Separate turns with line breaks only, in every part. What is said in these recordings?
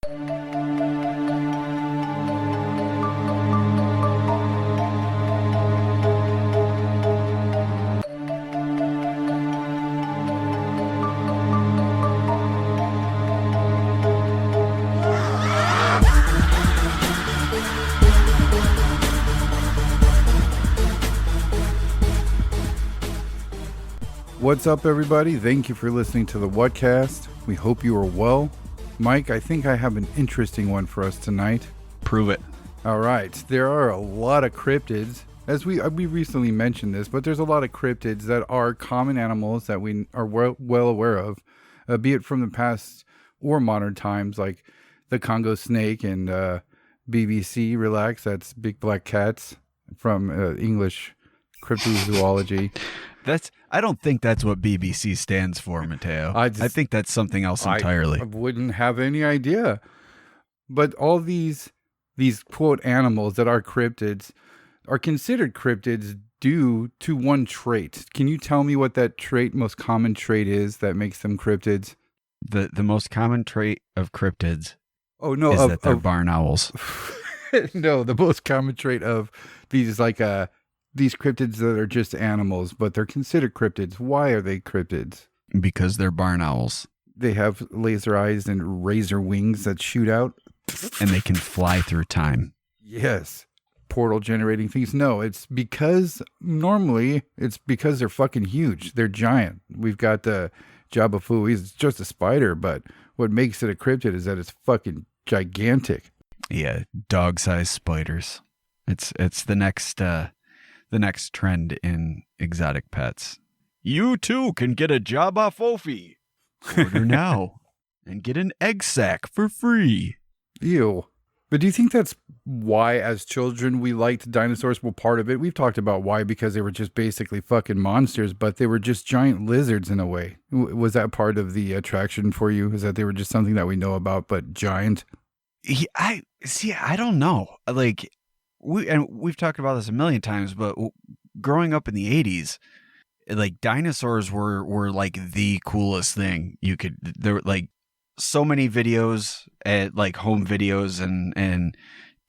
What's up, everybody? Thank you for listening to the Whatcast. We hope you are well. Mike, I think I have an interesting one for us tonight.
Prove it.
All right. There are a lot of cryptids, as we recently mentioned this, but there's a lot of cryptids that are common animals that we are well aware of, be it from the past or modern times, like the Congo snake and BBC, relax, that's big black cats from English cryptozoology.
I don't think that's what BBC stands for, Mateo. I think that's something else entirely.
I wouldn't have any idea. But all these quote animals that are cryptids are considered cryptids due to one trait. Can you tell me what that most common trait is that makes them cryptids?
The most common trait of cryptids
is
that they're barn owls.
No, the most common trait of these these cryptids that are just animals, but they're considered cryptids. Why are they cryptids?
Because they're barn owls.
They have laser eyes and razor wings that shoot out.
And they can fly through time.
Yes. Portal generating things. No, it's because they're fucking huge. They're giant. We've got Jabafu. He's just a spider, but what makes it a cryptid is that it's fucking gigantic.
Yeah, dog-sized spiders. It's the next trend in exotic pets. You too can get a Jabafofi. Order now and get an egg sack for free.
Ew. But do you think that's why, as children, we liked dinosaurs? Well, part of it, we've talked about why, because they were just basically fucking monsters, but they were just giant lizards in a way. Was that part of the attraction for you? Is that they were just something that we know about, but giant?
Yeah, I don't know. Like, we've talked about this a million times, but growing up in the 80s, like dinosaurs were like the coolest thing you could. There were like so many videos, like home videos and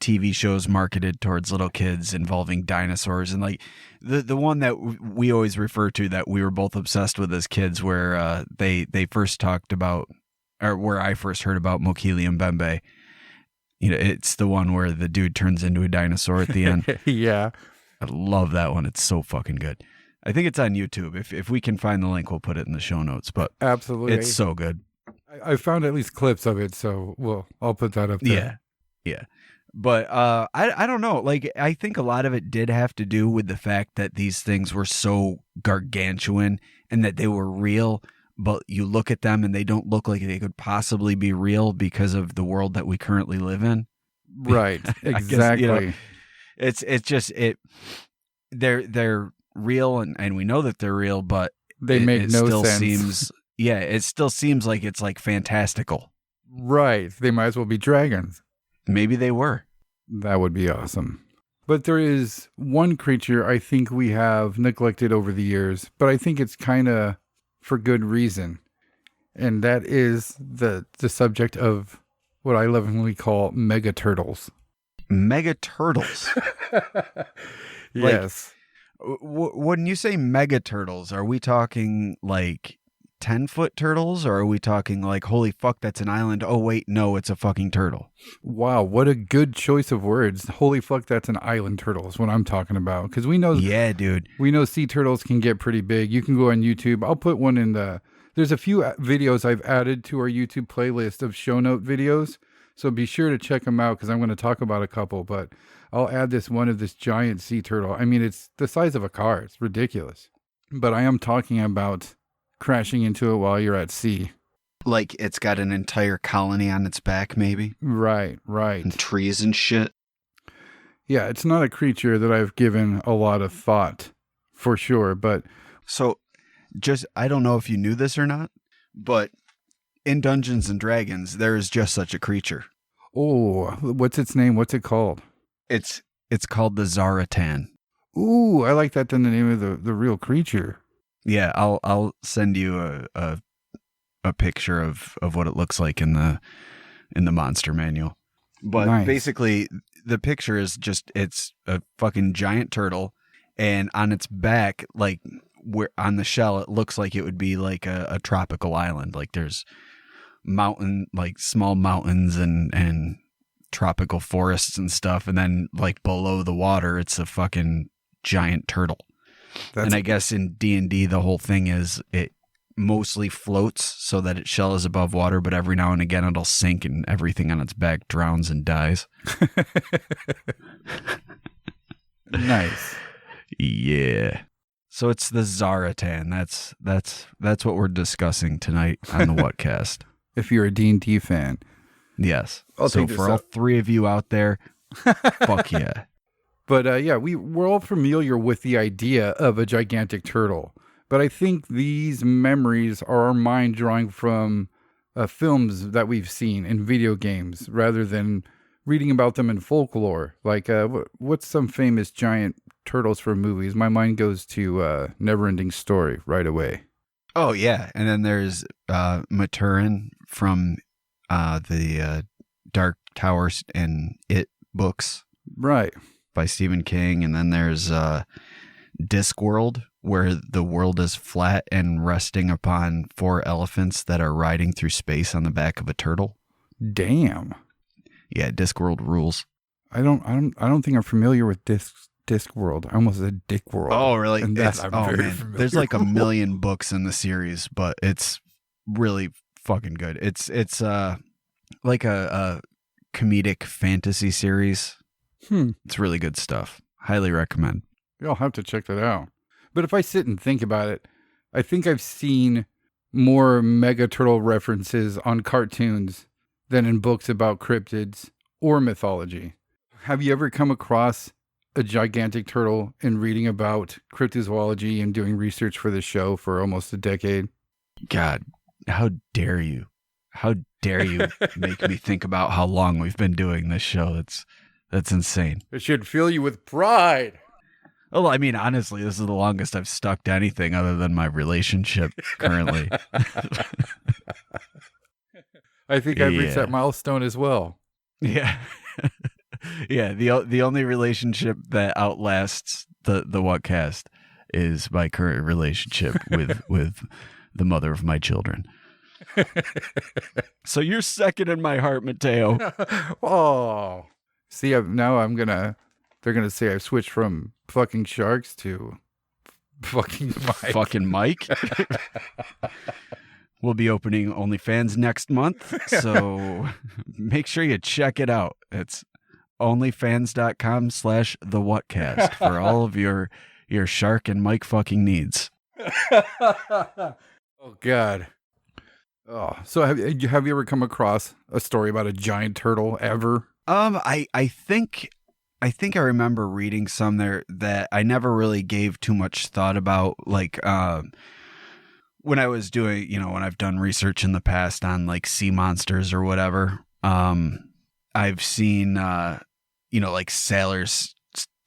TV shows marketed towards little kids involving dinosaurs, and like the one that we always refer to that we were both obsessed with as kids, where they first talked about, or where I first heard about Mokele Mbembe. You know, it's the one where the dude turns into a dinosaur at the end.
Yeah.
I love that one. It's so fucking good. I think it's on YouTube. If we can find the link, we'll put it in the show notes. But
absolutely,
it's so good.
I found at least clips of it, so I'll put that up there.
Yeah. But I don't know. Like, I think a lot of it did have to do with the fact that these things were so gargantuan and that they were real. But you look at them and they don't look like they could possibly be real because of the world that we currently live in.
Right. Exactly.
Guess, it's just they're real and we know that they're real, but
they make no sense.
It still seems like it's like fantastical.
Right. They might as well be dragons.
Maybe they were.
That would be awesome. But there is one creature I think we have neglected over the years, but I think it's kind of for good reason. And that is the subject of what I lovingly call mega turtles.
Mega turtles?
Yes.
Like, when you say mega turtles, are we talking like 10-foot turtles, or are we talking like, holy fuck, that's an island? Oh, wait, no, it's a fucking turtle.
Wow, what a good choice of words. Holy fuck, that's an island turtle is what I'm talking about. Because we know...
Yeah, dude.
We know sea turtles can get pretty big. You can go on YouTube. I'll put one in there's a few videos I've added to our YouTube playlist of show note videos. So be sure to check them out because I'm going to talk about a couple. But I'll add this one of this giant sea turtle. I mean, it's the size of a car. It's ridiculous. But I am talking about crashing into it while you're at sea.
Like it's got an entire colony on its back, maybe?
Right.
And trees and shit.
Yeah, it's not a creature that I've given a lot of thought, for sure, but...
So, I don't know if you knew this or not, but in Dungeons and Dragons, there is just such a creature.
Oh, what's its name? What's it called?
It's called the Zaratan.
Ooh, I like that than the name of the real creature.
Yeah, I'll send you a picture of what it looks like in the in the monster manual. But
Nice.
basically, the picture is it's a fucking giant turtle, and on its back, like where on the shell, it looks like it would be like a tropical island. Like there's small mountains and tropical forests and stuff, and then like below the water, it's a fucking giant turtle. And I guess in D&D, the whole thing is it mostly floats so that its shell is above water, but every now and again it'll sink and everything on its back drowns and dies.
Nice.
Yeah. So it's the Zaratan. That's what we're discussing tonight on the Whatcast.
If you're a D&D fan.
Yes.
I'll
so
take this
for all
up.
three of you out there, fuck yeah.
But yeah, we're all familiar with the idea of a gigantic turtle. But I think these memories are our mind drawing from films that we've seen in video games rather than reading about them in folklore. Like, what's some famous giant turtles from movies? My mind goes to Neverending Story right away.
Oh, yeah. And then there's Maturin from the Dark Towers and It books.
Right.
By Stephen King. And then there's Discworld, where the world is flat and resting upon 4 elephants that are riding through space on the back of a turtle.
Damn.
Yeah, Discworld rules.
I don't think I'm familiar with Discworld. I almost said Dickworld.
Oh, really?
And that I'm very familiar
There's like a
with.
million books in the series, but it's really fucking good. It's like a comedic fantasy series. It's really good stuff. Highly recommend.
I'll have to check that out. But if I sit and think about it, I think I've seen more Mega Turtle references on cartoons than in books about cryptids or mythology. Have you ever come across a gigantic turtle in reading about cryptozoology and doing research for the show for almost a decade?
God, how dare you? How dare you make me think about how long we've been doing this show? That's insane.
It should fill you with pride.
Well, I mean, honestly, this is the longest I've stuck to anything other than my relationship currently.
I think I've reached that milestone as well.
Yeah. Yeah, the only relationship that outlasts the Whatcast is my current relationship with the mother of my children. So you're second in my heart, Mateo.
Oh. See, they're going to say I've switched from fucking sharks to fucking Mike.
Fucking Mike. We'll be opening OnlyFans next month, so make sure you check it out. It's onlyfans.com/thewhatcast for all of your shark and Mike fucking needs.
Oh, God. Oh, so have you ever come across a story about a giant turtle ever?
I think I remember reading some there that I never really gave too much thought about, like when I was doing, when I've done research in the past on like sea monsters or whatever. I've seen like sailors'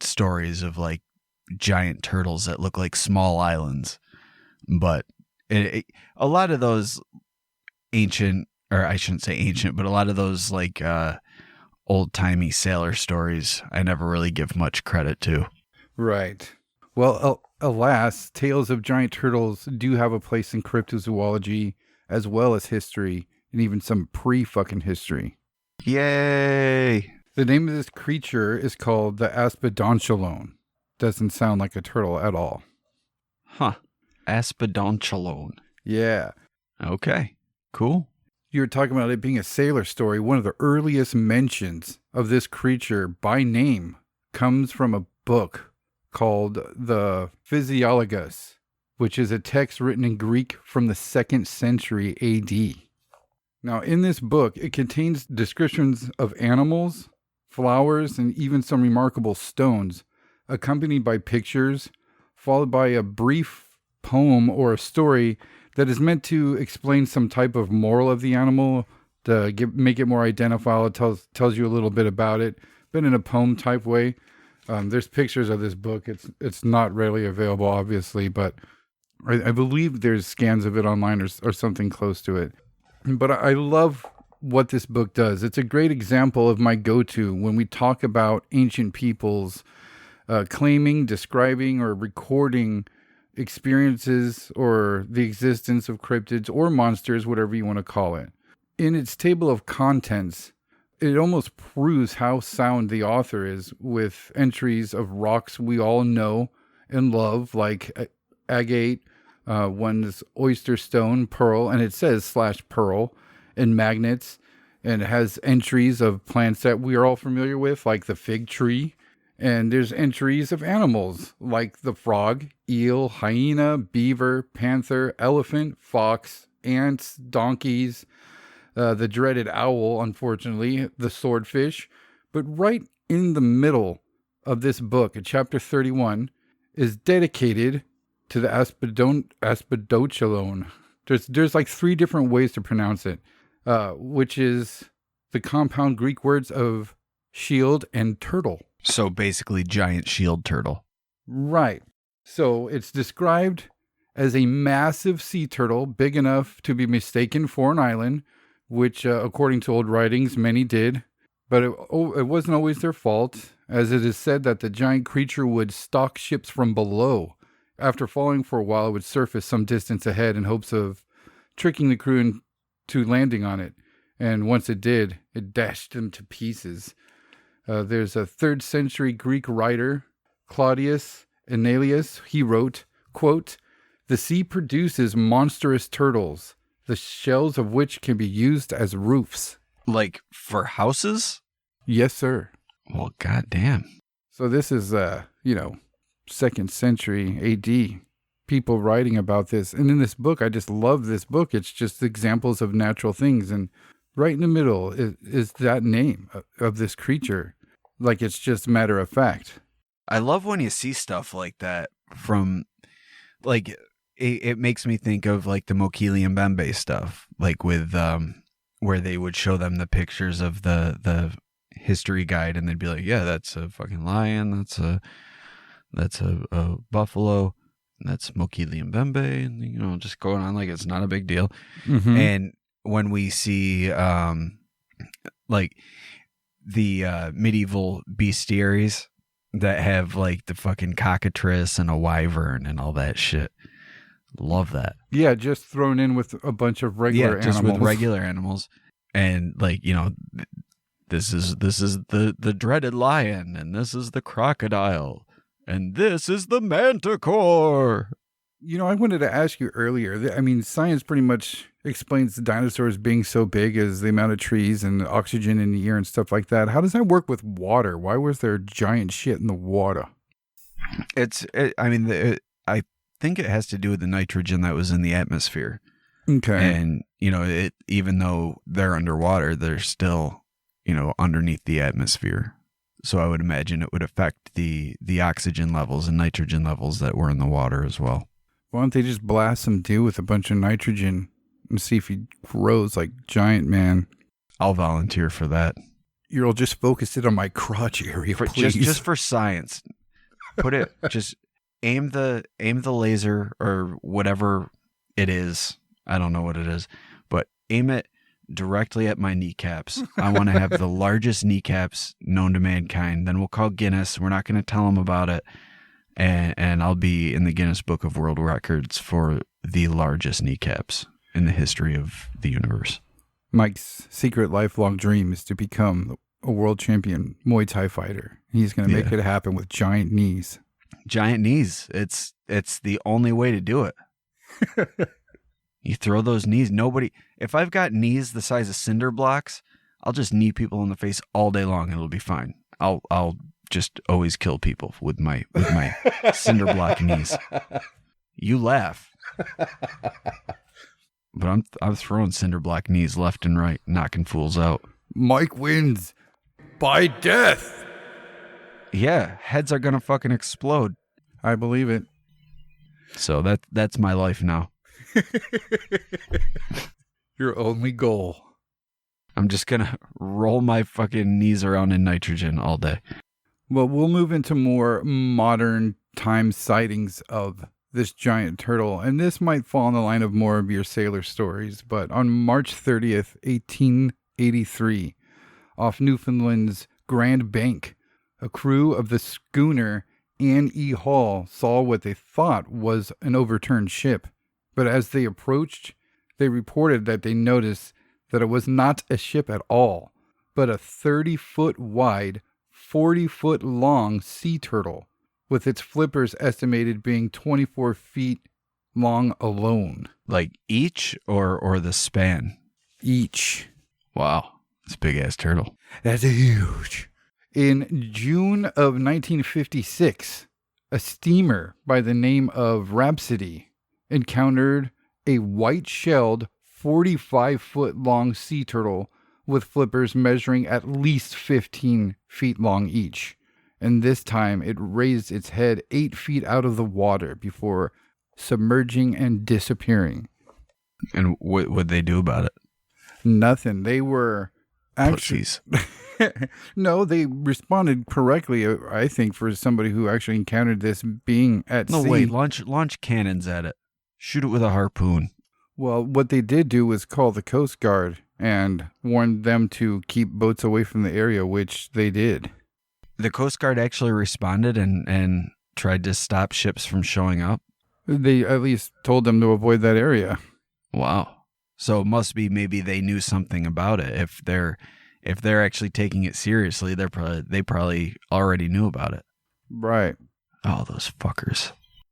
stories of like giant turtles that look like small islands, but a lot of those ancient, or I shouldn't say ancient, but a lot of those like old-timey sailor stories I never really give much credit to.
Right. Well, alas, tales of giant turtles do have a place in cryptozoology as well as history, and even some pre-fucking history.
Yay!
The name of this creature is called the Aspidonchalone. Doesn't sound like a turtle at all.
Huh. Aspidonchalone.
Yeah.
Okay. Cool.
You were talking about it being a sailor story. One of the earliest mentions of this creature by name comes from a book called the Physiologus, which is a text written in Greek from the 2nd century AD. Now, in this book, it contains descriptions of animals, flowers, and even some remarkable stones, accompanied by pictures, followed by a brief poem or a story that is meant to explain some type of moral of the animal, to make it more identifiable. It tells you a little bit about it, but in a poem type way. There's pictures of this book. It's not readily available, obviously, but I believe there's scans of it online or something close to it. But I love what this book does. It's a great example of my go-to when we talk about ancient peoples claiming, describing, or recording experiences or the existence of cryptids or monsters, whatever you want to call it. In its table of contents, it almost proves how sound the author is with entries of rocks we all know and love, like agate, one's oyster stone, pearl, and it says /pearl, and magnets, and it has entries of plants that we are all familiar with, like the fig tree. And there's entries of animals like the frog, eel, hyena, beaver, panther, elephant, fox, ants, donkeys, the dreaded owl, unfortunately, the swordfish. But right in the middle of this book, at chapter 31, is dedicated to the aspidochelone. There's like 3 different ways to pronounce it, which is the compound Greek words of shield and turtle.
So basically, giant shield turtle.
Right. So it's described as a massive sea turtle, big enough to be mistaken for an island, which, according to old writings, many did. But it wasn't always their fault, as it is said that the giant creature would stalk ships from below. After falling for a while, it would surface some distance ahead in hopes of tricking the crew into landing on it. And once it did, it dashed them to pieces. There's a 3rd century Greek writer, Claudius Enalius. He wrote, quote, "The sea produces monstrous turtles, the shells of which can be used as roofs."
Like for houses?
Yes, sir.
Well, goddamn.
So this is, 2nd century AD, people writing about this. And in this book, I just love this book. It's just examples of natural things. And right in the middle is that name of this creature. Like it's just matter of fact.
I love when you see stuff like that from, like, it makes me think of like the Mokili and Bembe stuff, like with, where they would show them the pictures of the history guide and they'd be like, yeah, that's a fucking lion. That's a buffalo. That's Mokili and Bembe. And, just going on like it's not a big deal.
Mm-hmm.
And when we see, like the medieval bestiaries that have like the fucking cockatrice and a wyvern and all that shit. Love that.
Yeah, just thrown in with a bunch of regular
just
animals.
with regular animals. And like, this is the dreaded lion, and this is the crocodile, and this is the manticore.
I wanted to ask you earlier. I mean, science pretty much explains the dinosaurs being so big as the amount of trees and oxygen in the air and stuff like that. How does that work with water? Why was there giant shit in the water?
I think it has to do with the nitrogen that was in the atmosphere.
Okay.
And, even though they're underwater, they're still, underneath the atmosphere. So I would imagine it would affect the oxygen levels and nitrogen levels that were in the water as well.
Why don't they just blast some dude with a bunch of nitrogen and see if he grows like giant man?
I'll volunteer for that.
You'll just focus it on my crotch area, please.
Just for science. Put it, just aim the laser or whatever it is. I don't know what it is, but aim it directly at my kneecaps. I want to have the largest kneecaps known to mankind. Then we'll call Guinness. We're not going to tell them about it. And I'll be in the Guinness Book of World Records for the largest kneecaps in the history of the universe.
Mike's secret lifelong dream is to become a world champion Muay Thai fighter. He's going to make it happen with giant knees.
Giant knees. It's the only way to do it. You throw those knees. If I've got knees the size of cinder blocks, I'll just knee people in the face all day long and it'll be fine. I'll just always kill people with my cinder block knees. You laugh. But I'm throwing cinder block knees left and right, knocking fools out.
Mike wins by death.
Yeah, heads are gonna fucking explode.
I believe it.
So that's my life now.
Your only goal.
I'm just gonna roll my fucking knees around in nitrogen all day.
Well, we'll move into more modern time sightings of this giant turtle, and this might fall in the line of more of your sailor stories, but on March 30th, 1983 off Newfoundland's Grand Bank. A crew of the schooner Anne E. Hall saw what they thought was an overturned ship, but as they approached, they reported that they noticed that it was not a ship at all, but a 30-foot wide, 40-foot long sea turtle, with its flippers estimated being 24 feet long alone.
Like each or the span?
Each.
Wow. It's a big-ass turtle.
That's huge. In June of 1956, a steamer by the name of Rhapsody encountered a white-shelled, 45-foot-long sea turtle with flippers measuring at least 15 feet long each. And this time, it raised its head 8 feet out of the water before submerging and disappearing.
And what would they do about it?
Nothing. They were actually...
Pussies.
No, they responded correctly, I think, for somebody who actually encountered this being at sea.
No, wait. Launch cannons at it. Shoot it with a harpoon.
Well, what they did do was call the Coast Guard and warn them to keep boats away from the area, which they did.
The Coast Guard actually responded and tried to stop ships from showing up?
They at least told them to avoid that area.
Wow. So it must be maybe they knew something about it. If they're actually taking it seriously, they probably already knew about it.
Right.
Oh, those fuckers.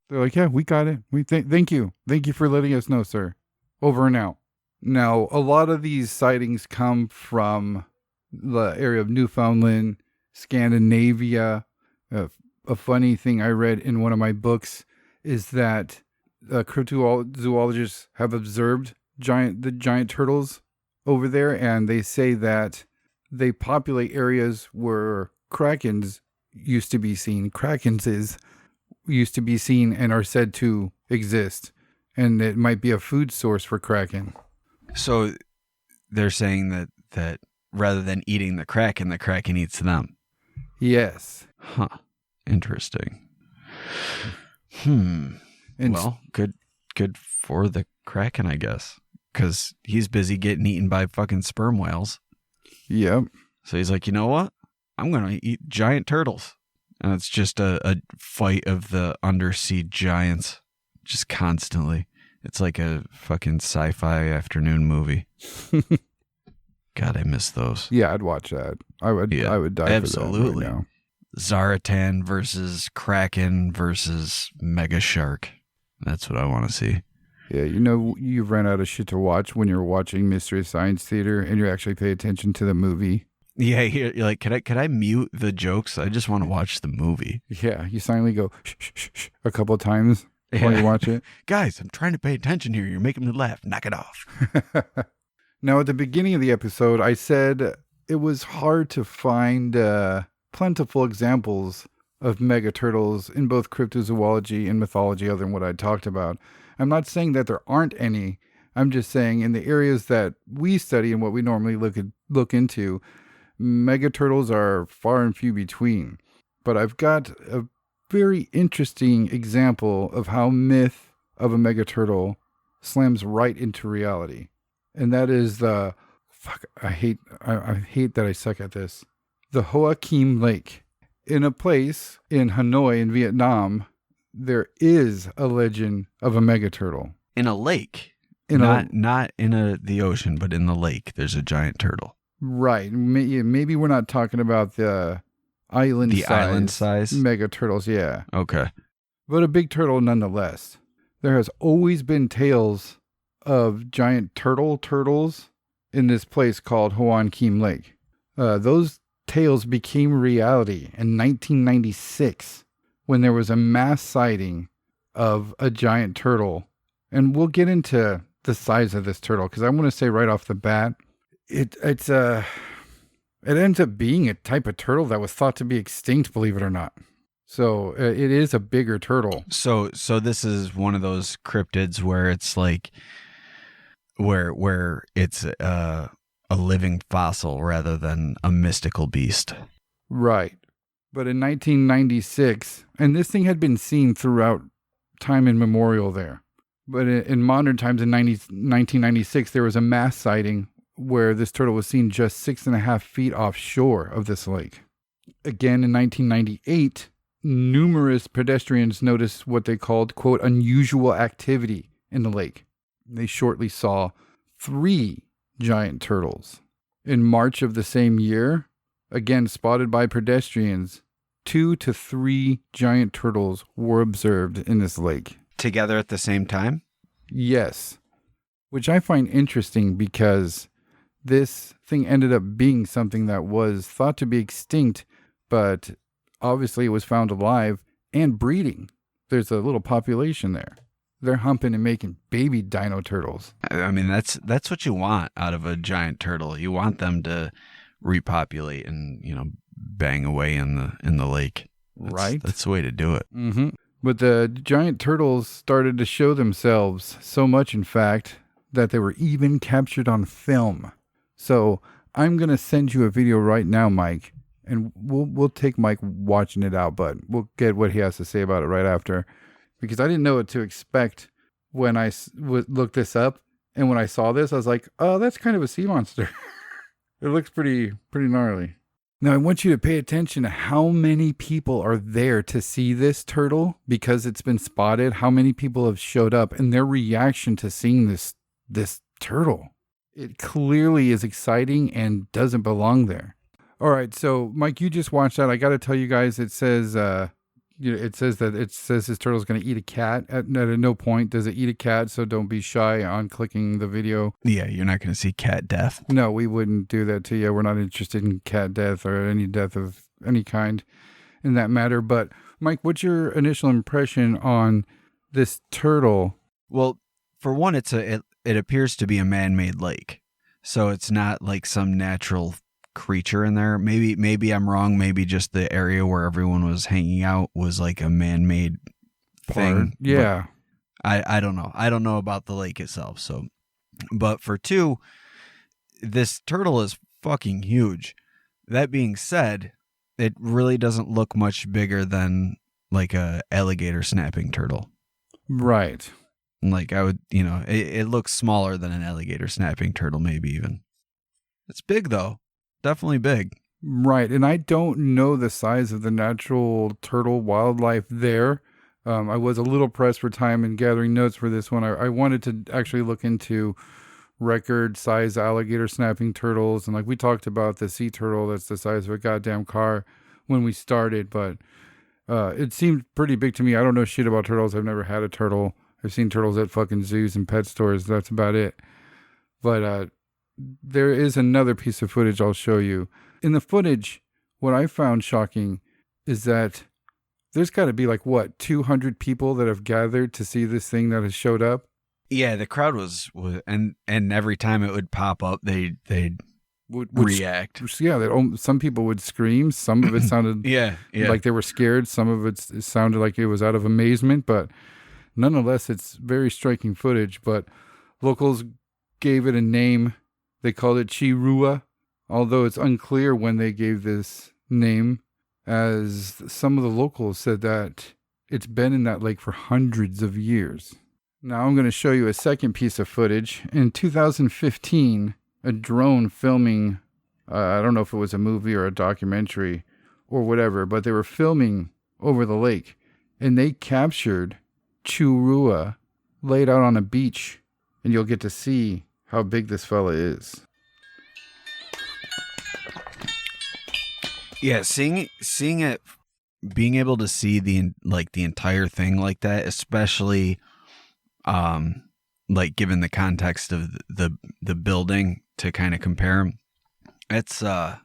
They're like, yeah, we got it. Thank you. Thank you for letting us know, sir. Over and out. Now, a lot of these sightings come from the area of Newfoundland, Scandinavia. A funny thing I read in one of my books is that cryptozoologists have observed the giant turtles over there, and they say that they populate areas where krakens used to be seen. Krakens used to be seen and are said to exist, and it might be a food source for kraken.
So they're saying that rather than eating the kraken eats them.
Yes.
Huh. Interesting.
And
well, good for the kraken, I guess, because he's busy getting eaten by fucking sperm whales.
Yep.
So he's like, you know what? I'm going to eat giant turtles. And it's just a fight of the undersea giants, just constantly. It's like a fucking sci-fi afternoon movie. God, I miss those.
Yeah, I'd watch that. I would die
absolutely.
for that right now.
Zaratan versus Kraken versus Mega Shark. That's what I want to see.
Yeah, you ran out of shit to watch when you're watching Mystery Science Theater and you actually pay attention to the movie.
Yeah, you're like, could I mute the jokes? I just want to watch the movie.
Yeah, you silently go shh, shh, shh, shh a couple of times while you watch it.
Guys, I'm trying to pay attention here. You're making me laugh. Knock it off.
Now, at the beginning of the episode, I said it was hard to find plentiful examples of mega turtles in both cryptozoology and mythology other than what I talked about. I'm not saying that there aren't any. I'm just saying in the areas that we study and what we normally look into, mega turtles are far and few between. But I've got a very interesting example of how myth of a mega turtle slams right into reality. And that is I hate that I suck at this. The Hoa Kim Lake. In a place in Hanoi in Vietnam, there is a legend of a mega turtle.
In a lake. Not in the ocean, but in the lake, there's a giant turtle.
Right. Maybe we're not talking about the island size mega turtles. Yeah.
Okay.
But a big turtle nonetheless. There has always been tales of giant turtles in this place called Hoa Kim Lake. Those tales became reality in 1996 when there was a mass sighting of a giant turtle. And we'll get into the size of this turtle because I want to say right off the bat, it ends up being a type of turtle that was thought to be extinct, believe it or not. So it is a bigger turtle.
So this is one of those cryptids where it's like where it's a living fossil rather than a mystical beast.
Right. But in 1996, and this thing had been seen throughout time immemorial there. But in modern times, in 1996, there was a mass sighting where this turtle was seen just 6.5 feet offshore of this lake. Again, in 1998, numerous pedestrians noticed what they called, quote, unusual activity in the lake. They shortly saw 3 giant turtles. In March of the same year, again spotted by pedestrians, 2 to 3 giant turtles were observed in this lake.
Together at the same time?
Yes, which I find interesting because this thing ended up being something that was thought to be extinct, but obviously it was found alive and breeding. There's a little population there. They're humping and making baby dino turtles.
I mean, that's what you want out of a giant turtle. You want them to repopulate and, bang away in the lake.
Right.
That's the way to do it.
Mm-hmm. But the giant turtles started to show themselves so much, in fact, that they were even captured on film. So I'm going to send you a video right now, Mike, and we'll take Mike watching it out, but we'll get what he has to say about it right after. Because I didn't know what to expect when I looked this up. And when I saw this, I was like, oh, that's kind of a sea monster. It looks pretty gnarly. Now, I want you to pay attention to how many people are there to see this turtle because it's been spotted, how many people have showed up, and their reaction to seeing this turtle. It clearly is exciting and doesn't belong there. All right, so Mike, you just watched that. I got to tell you guys, it says this turtle's going to eat a cat. At no point does it eat a cat, so don't be shy on clicking the video.
Yeah, you're not going to see cat death.
No, we wouldn't do that to you. We're not interested in cat death or any death of any kind in that matter. But Mike, what's your initial impression on this turtle?
Well, for one, it appears to be a man-made lake, so it's not like some natural creature in there. Maybe I'm wrong. Maybe just the area where everyone was hanging out was like a man-made thing.
Yeah.
I don't know. I don't know about the lake itself. So, but for 2, this turtle is fucking huge. That being said, it really doesn't look much bigger than like a alligator snapping turtle.
Right.
Like I would, it looks smaller than an alligator snapping turtle, maybe even. It's big though. Definitely big.
Right. And I don't know the size of the natural turtle wildlife there. I was a little pressed for time in gathering notes for this one. I wanted to actually look into record size alligator snapping turtles. And like we talked about the sea turtle that's the size of a goddamn car when we started. But it seemed pretty big to me. I don't know shit about turtles. I've never had a turtle. I've seen turtles at fucking zoos and pet stores. That's about it. But there is another piece of footage I'll show you. In the footage, what I found shocking is that there's got to be 200 people that have gathered to see this thing that has showed up.
Yeah, the crowd was and every time it would pop up, they'd react.
Yeah, some people would scream. Some of it sounded
yeah.
like they were scared. Some of it sounded like it was out of amazement. But nonetheless, it's very striking footage. But locals gave it a name. They called it Chirua, although it's unclear when they gave this name, as some of the locals said that it's been in that lake for hundreds of years. Now I'm going to show you a second piece of footage. In 2015, a drone filming, I don't know if it was a movie or a documentary or whatever, but they were filming over the lake, and they captured Chirua laid out on a beach, and you'll get to see how big this fella is.
Yeah, seeing it, being able to see the entire thing like that, especially, given the context of the building to kind of compare them, it's a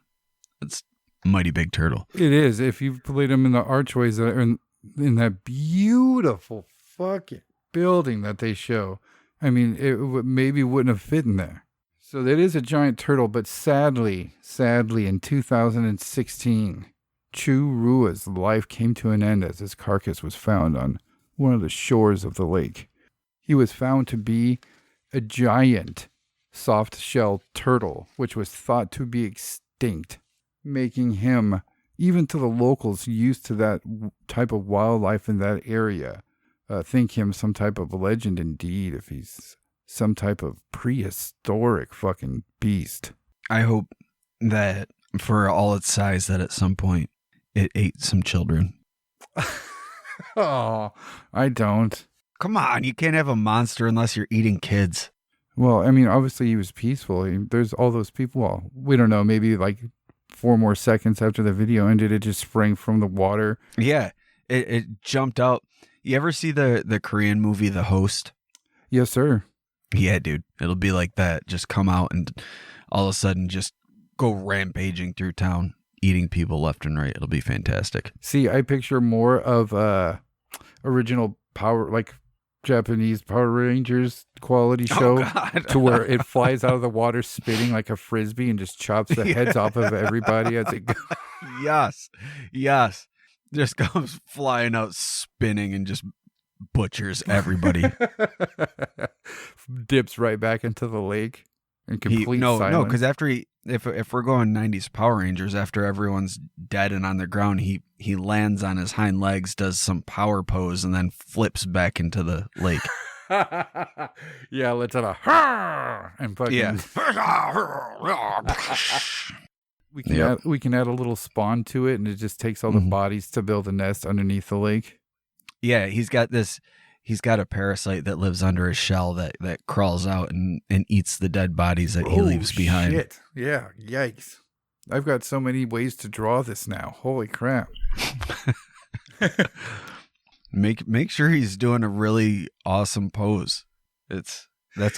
mighty big turtle.
It is. If you've played them in the archways that are in that beautiful fucking building that they show. I mean, it maybe wouldn't have fit in there. So that is a giant turtle, but sadly, in 2016, Chirua's life came to an end as his carcass was found on one of the shores of the lake. He was found to be a giant soft-shell turtle, which was thought to be extinct, making him, even to the locals used to that type of wildlife in that area, think him some type of legend indeed if he's some type of prehistoric fucking beast.
I hope that for all its size, that at some point it ate some children.
Oh, I don't.
Come on, you can't have a monster unless you're eating kids.
Well, I mean, obviously he was peaceful. There's all those people. Well, we don't know. Maybe like 4 more seconds after the video ended, it just sprang from the water.
Yeah, it jumped out. You ever see the Korean movie The Host?
Yes, sir.
Yeah, dude. It'll be like that. Just come out and all of a sudden just go rampaging through town, eating people left and right. It'll be fantastic.
See, I picture more of original Power, like Japanese Power Rangers quality show, to where it flies out of the water spinning like a frisbee and just chops the heads off of everybody as it goes.
Yes. Just comes flying out spinning and just butchers everybody.
Dips right back into the lake in complete silence.
No, because after if we're going 90s Power Rangers, after everyone's dead and on the ground, he lands on his hind legs, does some power pose, and then flips back into the lake.
Yeah, let's have a and fucking we can add a little spawn to it, and it just takes all the bodies to build a nest underneath the lake.
Yeah, he's got a parasite that lives under his shell that crawls out and eats the dead bodies that he leaves behind.
Shit. Yeah, yikes. I've got so many ways to draw this now. Holy crap.
Make sure he's doing a really awesome pose. That's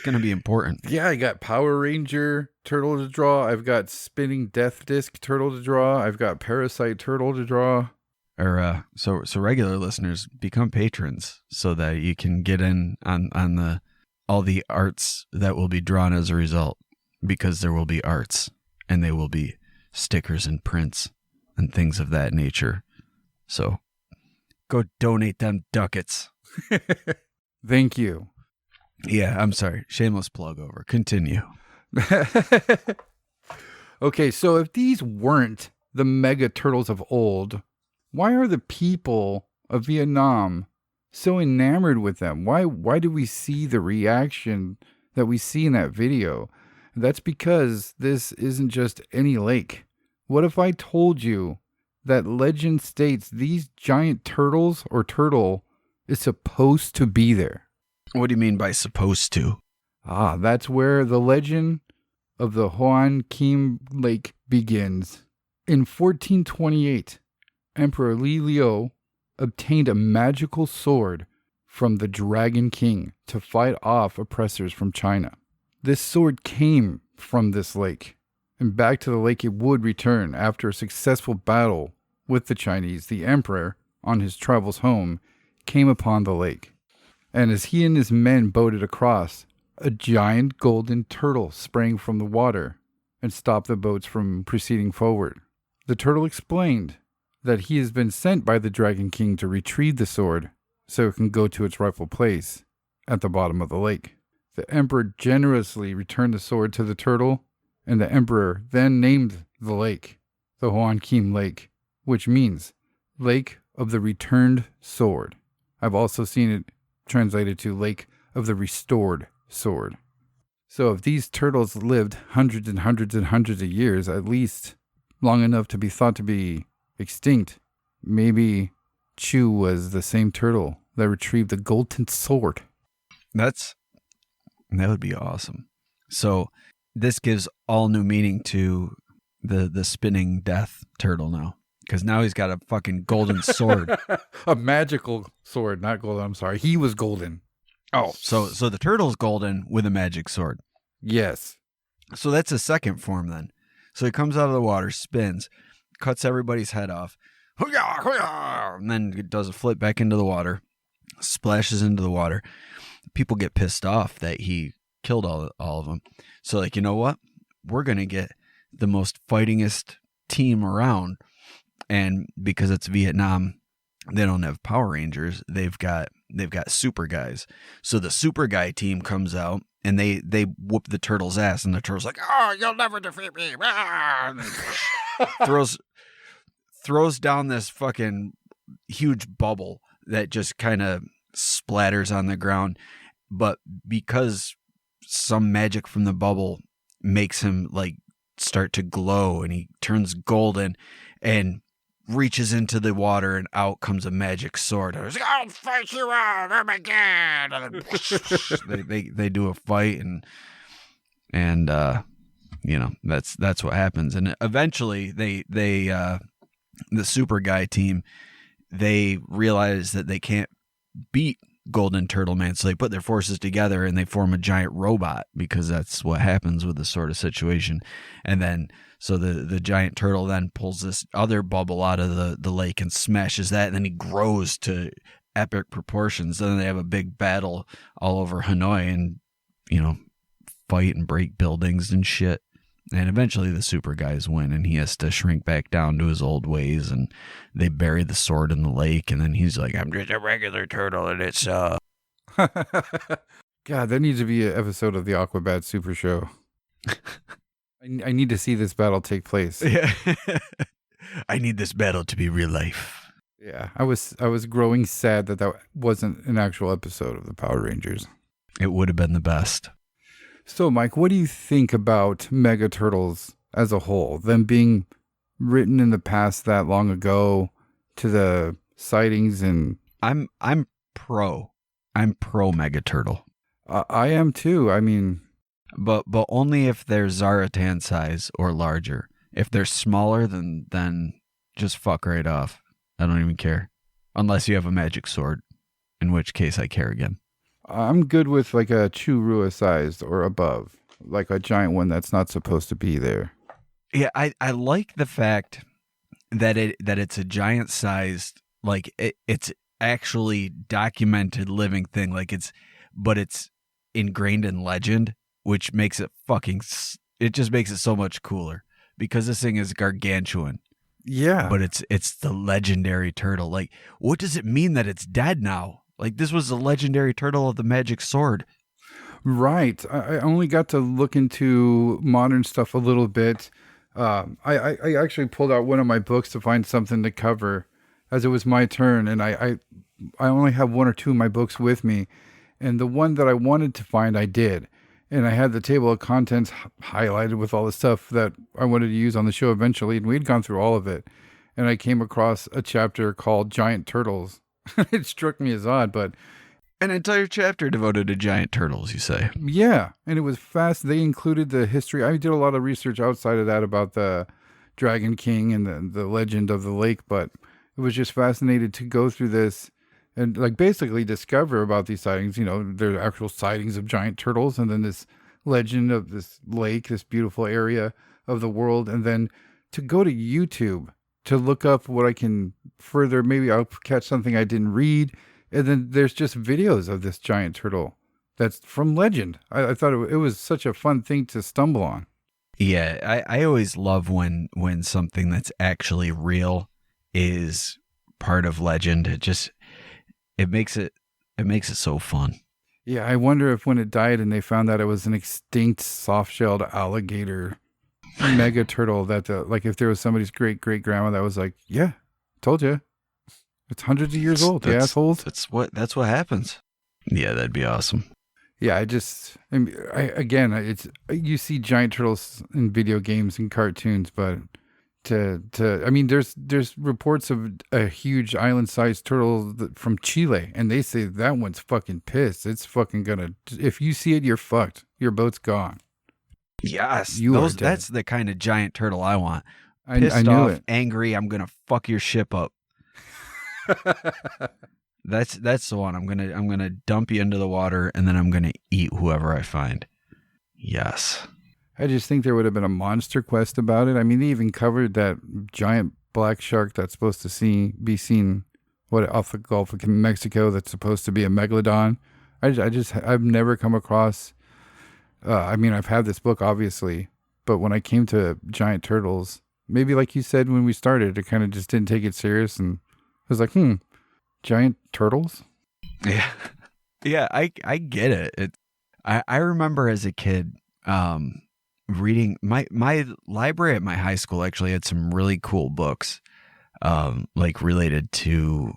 going to be important.
Yeah, I got Power Ranger turtle to draw. I've got spinning death disc turtle to draw. I've got parasite turtle to draw.
Or so regular listeners, become patrons so that you can get in on all the arts that will be drawn as a result, because there will be arts and they will be stickers and prints and things of that nature. So go donate them ducats.
Thank you.
Yeah, I'm sorry. Shameless plug over. Continue.
Okay, so if these weren't the mega turtles of old, why are the people of Vietnam so enamored with them? Why do we see the reaction that we see in that video? That's because this isn't just any lake. What if I told you that legend states these giant turtles or turtle is supposed to be there?
What do you mean by supposed to?
That's where the legend of the Hoan Kim Lake begins. In 1428, Emperor Li Liu obtained a magical sword from the Dragon King to fight off oppressors from China. This sword came from this lake, and back to the lake it would return after a successful battle with the Chinese. The emperor, on his travels home, came upon the lake, and as he and his men boated across, a giant golden turtle sprang from the water and stopped the boats from proceeding forward. The turtle explained that he has been sent by the Dragon King to retrieve the sword so it can go to its rightful place at the bottom of the lake. The emperor generously returned the sword to the turtle, and the emperor then named the lake the Hoan Kim Lake, which means Lake of the Returned Sword. I've also seen it translated to Lake of the Restored Sword. So if these turtles lived hundreds and hundreds and hundreds of years, at least long enough to be thought to be extinct, maybe Chu was the same turtle that retrieved the golden sword.
That would be awesome. So this gives all new meaning to the spinning death turtle now, because now he's got a fucking golden sword.
A magical sword, not golden. I'm sorry. He was golden.
Oh, so the turtle's golden with a magic sword.
Yes.
So that's a second form then. So he comes out of the water, spins, cuts everybody's head off, and then does a flip back into the water, splashes into the water. People get pissed off that he killed all of them. So like, you know what? We're going to get the most fightingest team around. And because it's Vietnam, they don't have Power Rangers. They've got super guys. So the super guy team comes out and they whoop the turtle's ass, and the turtle's like, "Oh, you'll never defeat me." throws down this fucking huge bubble that just kind of splatters on the ground. But because some magic from the bubble makes him like start to glow, and he turns golden and reaches into the water, and out comes a magic sword. He's like, I'll fight you out. Oh my god! And then they do a fight, and that's what happens. And eventually they the super guy team, they realize that they can't beat Golden Turtle Man, so they put their forces together and they form a giant robot, because that's what happens with this sort of situation. And then so the giant turtle then pulls this other bubble out of the lake and smashes that, and then he grows to epic proportions. And then they have a big battle all over Hanoi, and fight and break buildings and shit. And eventually the super guys win, and he has to shrink back down to his old ways, and they bury the sword in the lake, and then he's like, I'm just a regular turtle, and it's
God, there needs to be an episode of the Aquabad Super Show. I need to see this battle take place.
Yeah. I need this battle to be real life.
Yeah, I was growing sad that wasn't an actual episode of the Power Rangers.
It would have been the best.
So, Mike, what do you think about Mega Turtles as a whole? Them being written in the past that long ago, to the sightings, and
I'm pro Mega Turtle.
I am too. I mean,
but only if they're Zaratan size or larger. If they're smaller, then just fuck right off. I don't even care, unless you have a magic sword, in which case I care again.
I'm good with like a Churua sized or above, like a giant one that's not supposed to be there.
Yeah, I like the fact that it's a giant sized, like it's actually documented living thing, like but it's ingrained in legend, which makes it it just makes it so much cooler, because this thing is gargantuan.
Yeah,
but it's the legendary turtle. Like, what does it mean that it's dead now? Like, this was the legendary turtle of the magic sword.
Right. I only got to look into modern stuff a little bit. I actually pulled out one of my books to find something to cover, as it was my turn. And I only have one or two of my books with me. And the one that I wanted to find, I did. And I had the table of contents highlighted with all the stuff that I wanted to use on the show eventually. And we'd gone through all of it. And I came across a chapter called Giant Turtles. It struck me as odd, but
an entire chapter devoted to giant turtles, you say?
Yeah, and it was fast. They included the history. I did a lot of research outside of that about the Dragon King and the legend of the lake, but it was just fascinated to go through this and like basically discover about these sightings. There are actual sightings of giant turtles, and then this legend of this lake, this beautiful area of the world, and then to go to YouTube to look up what I can further. Maybe I'll catch something I didn't read. And then there's just videos of this giant turtle that's from legend. I thought it was such a fun thing to stumble on.
Yeah, I always love when something that's actually real is part of legend. It makes it so fun.
Yeah, I wonder if when it died and they found out it was an extinct soft-shelled alligator mega turtle, that like if there was somebody's great grandma that was like, yeah, told you, it's hundreds of years old, the assholes.
That's what happens. Yeah, that'd be awesome.
Yeah, it's you see giant turtles in video games and cartoons, but there's reports of a huge island-sized turtle from Chile, and they say that one's fucking pissed. It's fucking gonna, if you see it, you're fucked. Your boat's gone.
Yes, that's the kind of giant turtle I want.
Pissed
I knew
off,
it. Angry, I'm gonna fuck your ship up. That's the one. I'm gonna dump you into the water, and then I'm gonna eat whoever I find. Yes.
I just think there would have been a monster quest about it. I mean, they even covered that giant black shark that's supposed to be seen off the Gulf of Mexico. That's supposed to be a megalodon. I've never come across. I've had this book obviously, but when I came to giant turtles, maybe like you said when we started, I kind of just didn't take it serious, and I was like, giant turtles.
Yeah, I get it. I remember as a kid, reading my library at my high school actually had some really cool books, like related to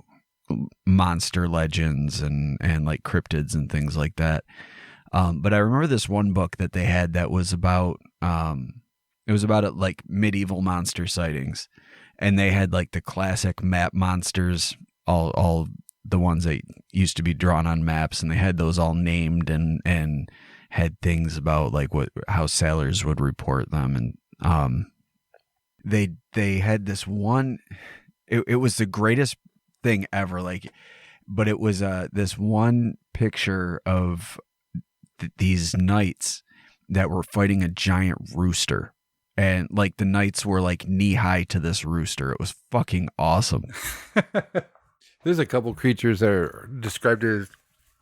monster legends and like cryptids and things like that. But I remember this one book that they had that was about it was about like medieval monster sightings, and they had like the classic map monsters, all the ones that used to be drawn on maps, and they had those all named and had things about like how sailors would report them, and they had this one. It was the greatest thing ever, like, but it was this one picture of these knights that were fighting a giant rooster, and like the knights were like knee high to this rooster. It was fucking awesome.
There's a couple creatures that are described as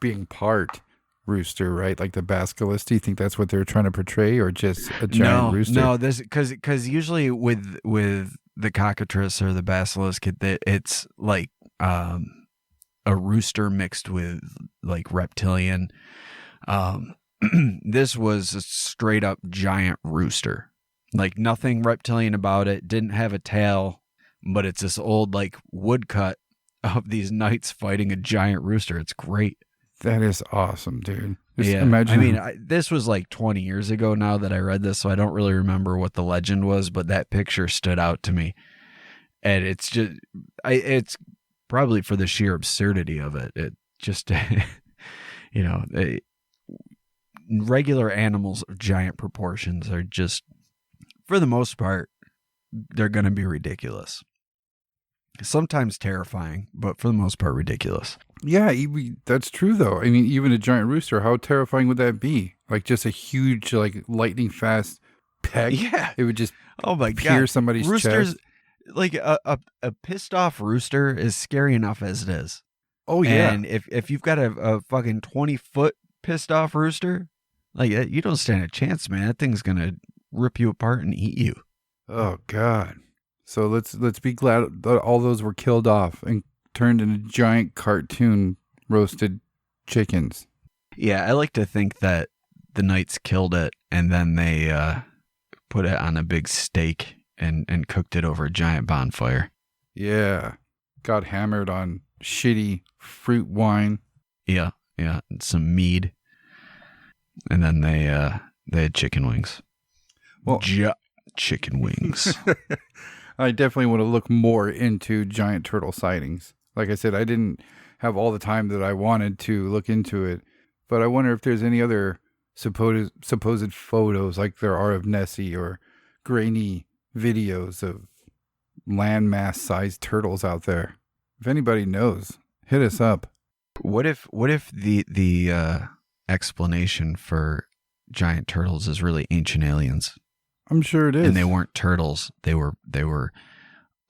being part rooster, right? Like the basilisk. Do you think that's what they're trying to portray, or just a giant rooster?
No, this because usually with the cockatrice or the basilisk, it's like a rooster mixed with like reptilian. This was a straight up giant rooster, like nothing reptilian about it. Didn't have a tail, but it's this old like woodcut of these knights fighting a giant rooster. It's great.
That is awesome, dude. Just
yeah,
imagine.
I mean, this was like 20 years ago now that I read this, so I don't really remember what the legend was, but that picture stood out to me, and it's just, it's probably for the sheer absurdity of it. It just, you know, regular animals of giant proportions are just, for the most part, they're going to be ridiculous. Sometimes terrifying, but for the most part, ridiculous.
Yeah, that's true, though. I mean, even a giant rooster, how terrifying would that be? Like just a huge, like lightning fast peck.
Yeah.
It would just
my
pierce
God.
somebody's
Roosters,
chest.
Like a pissed off rooster is scary enough as it is.
Oh, yeah.
And if you've got a fucking 20-foot pissed off rooster, like you don't stand a chance, man. That thing's going to rip you apart and eat you.
Oh, God. So let's be glad that all those were killed off and turned into giant cartoon roasted chickens.
Yeah, I like to think that the knights killed it and then they put it on a big steak and cooked it over a giant bonfire.
Yeah. Got hammered on shitty fruit wine.
Yeah, and some mead. And then they had chicken wings.
Well,
chicken wings.
I definitely want to look more into giant turtle sightings. Like I said, I didn't have all the time that I wanted to look into it, but I wonder if there's any other supposed photos like there are of Nessie or grainy videos of landmass sized turtles out there. If anybody knows, hit us up.
What if the explanation for giant turtles is really ancient aliens?
I'm sure it is.
And they weren't turtles. They were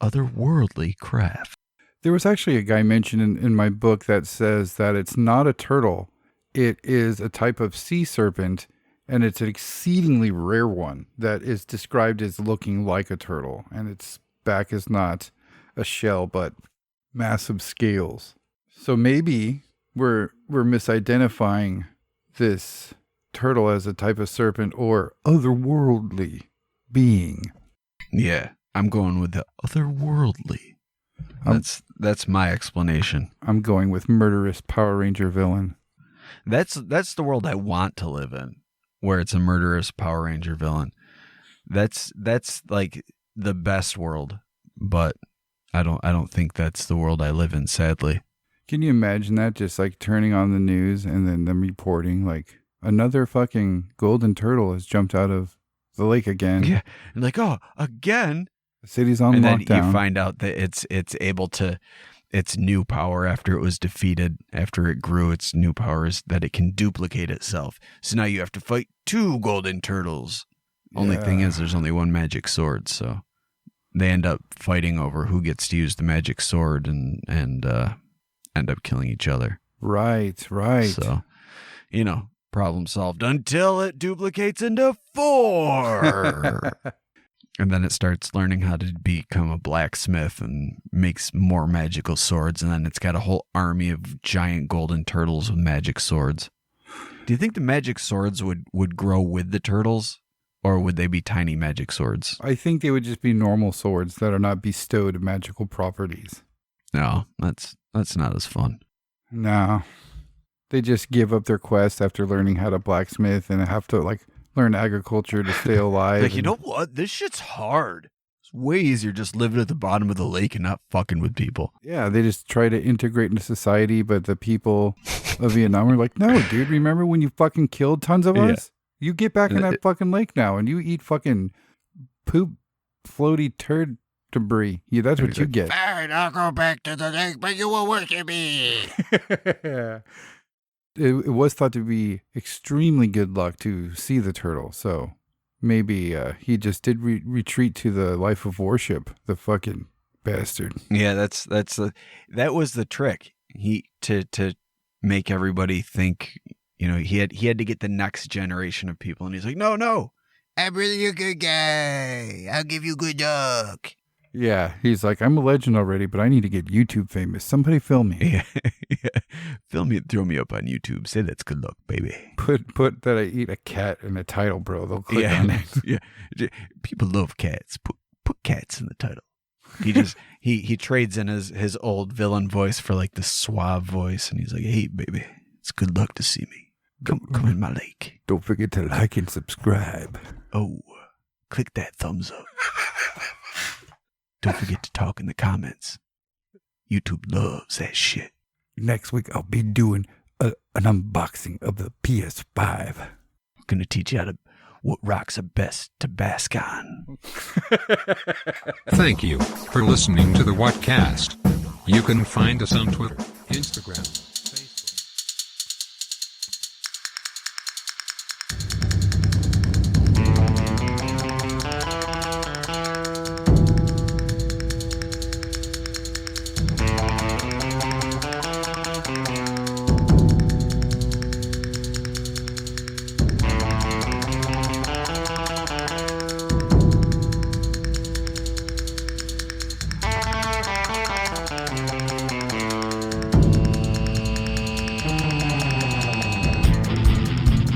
otherworldly craft.
There was actually a guy mentioned in my book that says that it's not a turtle. It is a type of sea serpent, and it's an exceedingly rare one that is described as looking like a turtle, and its back is not a shell, but massive scales. So maybe we're misidentifying this turtle as a type of serpent or otherworldly being.
Yeah, I'm going with the otherworldly. That's my explanation.
I'm going with murderous Power Ranger villain.
That's the world I want to live in, where it's a murderous Power Ranger villain. That's like the best world, but I don't think that's the world I live in, sadly.
Can you imagine that? Just like turning on the news and then them reporting like another fucking golden turtle has jumped out of the lake again.
Yeah, and like, oh, again.
The city's on
and
lockdown.
Then you find out that it's able to, its new power after it was defeated, after it grew, its new power is that it can duplicate itself. So now you have to fight 2 golden turtles. Only thing is, there's only one magic sword, so they end up fighting over who gets to use the magic sword and end up killing each other.
Right.
So, problem solved until it duplicates into 4. And then it starts learning how to become a blacksmith and makes more magical swords. And then it's got a whole army of giant golden turtles with magic swords. Do you think the magic swords would grow with the turtles? Or would they be tiny magic swords?
I think they would just be normal swords that are not bestowed magical properties.
No, that's not as fun.
No. They just give up their quest after learning how to blacksmith and have to like learn agriculture to stay alive.
Like, you know what? This shit's hard. It's way easier just living at the bottom of the lake and not fucking with people.
Yeah, they just try to integrate into society, but the people of Vietnam are like, no, dude, remember when you fucking killed tons of us? You get back in that fucking lake now and you eat fucking poop, floaty turd debris. Yeah, that's what you get.
Fine, I'll go back to the lake, but you will worship me.
It was thought to be extremely good luck to see the turtle, so maybe he just did retreat to the life of worship, the fucking bastard.
Yeah, that was the trick. He to make everybody think, you know, he had to get the next generation of people, and he's like, no,
I'm really a good guy. I'll give you good luck.
Yeah, he's like, I'm a legend already, but I need to get YouTube famous. Somebody film me.
yeah. Film me, throw me up on YouTube. Say that's good luck, baby.
Put that I eat a cat in the title, bro. They'll click on it.
Yeah, people love cats. Put cats in the title. He just he trades in his old villain voice for like the suave voice, and he's like, hey, baby, it's good luck to see me. Come in my lake.
Don't forget to like and subscribe.
Oh, click that thumbs up. Don't forget to talk in the comments. YouTube loves that shit.
Next week, I'll be doing an unboxing of the PS5.
I'm going to teach you what rocks are best to bask on.
Thank you for listening to the Whatcast. You can find us on Twitter, Instagram, Facebook.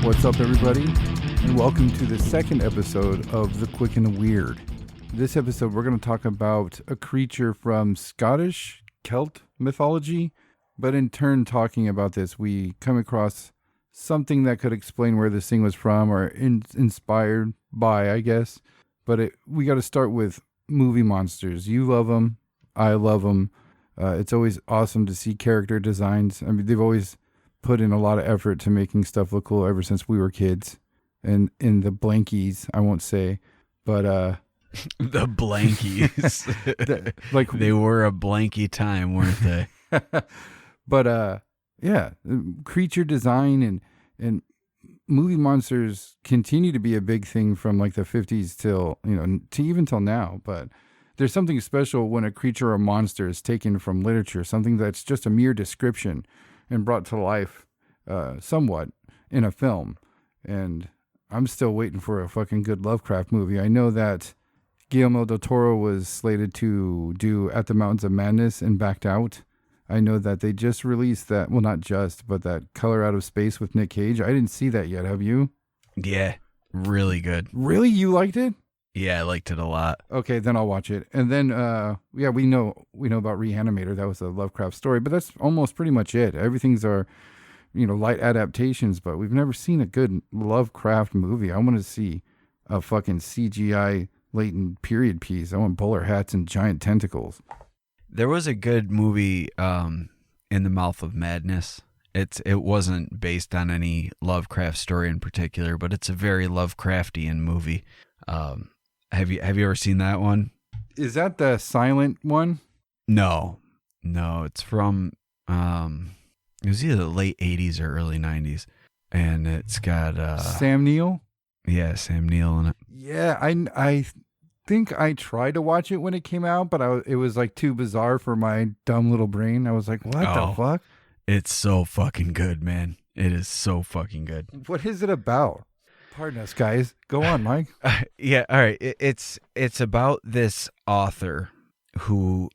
What's up, everybody, and welcome to the second episode of The Quick and the Weird. This episode, we're going to talk about a creature from Scottish Celt mythology, but in turn talking about this, we come across something that could explain where this thing was from or inspired by, I guess. But we got to start with movie monsters. You love them. I love them. It's always awesome to see character designs. I mean, they've always put in a lot of effort to making stuff look cool ever since we were kids. And in the blankies, I won't say, but
the blankies.
like
they were a blanky time, weren't they?
But yeah, creature design and movie monsters continue to be a big thing from like the 50s till, to even till now. But there's something special when a creature or monster is taken from literature, something that's just a mere description and brought to life somewhat in a film. And I'm still waiting for a fucking good Lovecraft movie. I know that Guillermo del Toro was slated to do At the Mountains of Madness and backed out. I know that they just released that, well, not just, but that Color Out of Space with Nick Cage. I didn't see that yet. Have you?
Yeah, really good.
Really? You liked it?
Yeah, I liked it a lot.
Okay, then I'll watch it. And then, yeah, we know about Reanimator. That was a Lovecraft story, but that's almost pretty much it. Everything's are, light adaptations, but we've never seen a good Lovecraft movie. I want to see a fucking CGI latent period piece. I want bowler hats and giant tentacles.
There was a good movie, In the Mouth of Madness. It wasn't based on any Lovecraft story in particular, but it's a very Lovecraftian movie. Have you ever seen that one?
Is that the silent one?
No, it's from it was either the late 80s or early 90s, and it's got
Sam Neill.
Yeah, Sam Neill in it.
Yeah, I think I tried to watch it when it came out, but it was like too bizarre for my dumb little brain. I was like, what the fuck?
It's so fucking good, man. It is so fucking good.
What is it about? Pardon us, guys. Go on, Mike.
Yeah, all right. It's about this author who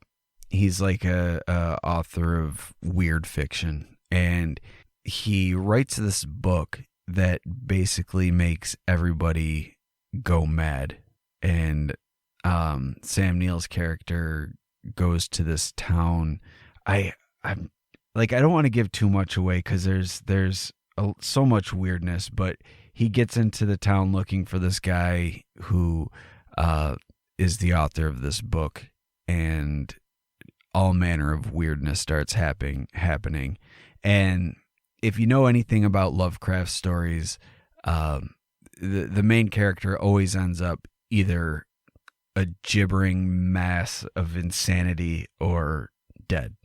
he's like a author of weird fiction, and he writes this book that basically makes everybody go mad. And Sam Neill's character goes to this town. I'm like I don't want to give too much away because there's so much weirdness, but he gets into the town looking for this guy who is the author of this book, and all manner of weirdness starts happening. And if you know anything about Lovecraft stories, the main character always ends up either a gibbering mass of insanity or dead.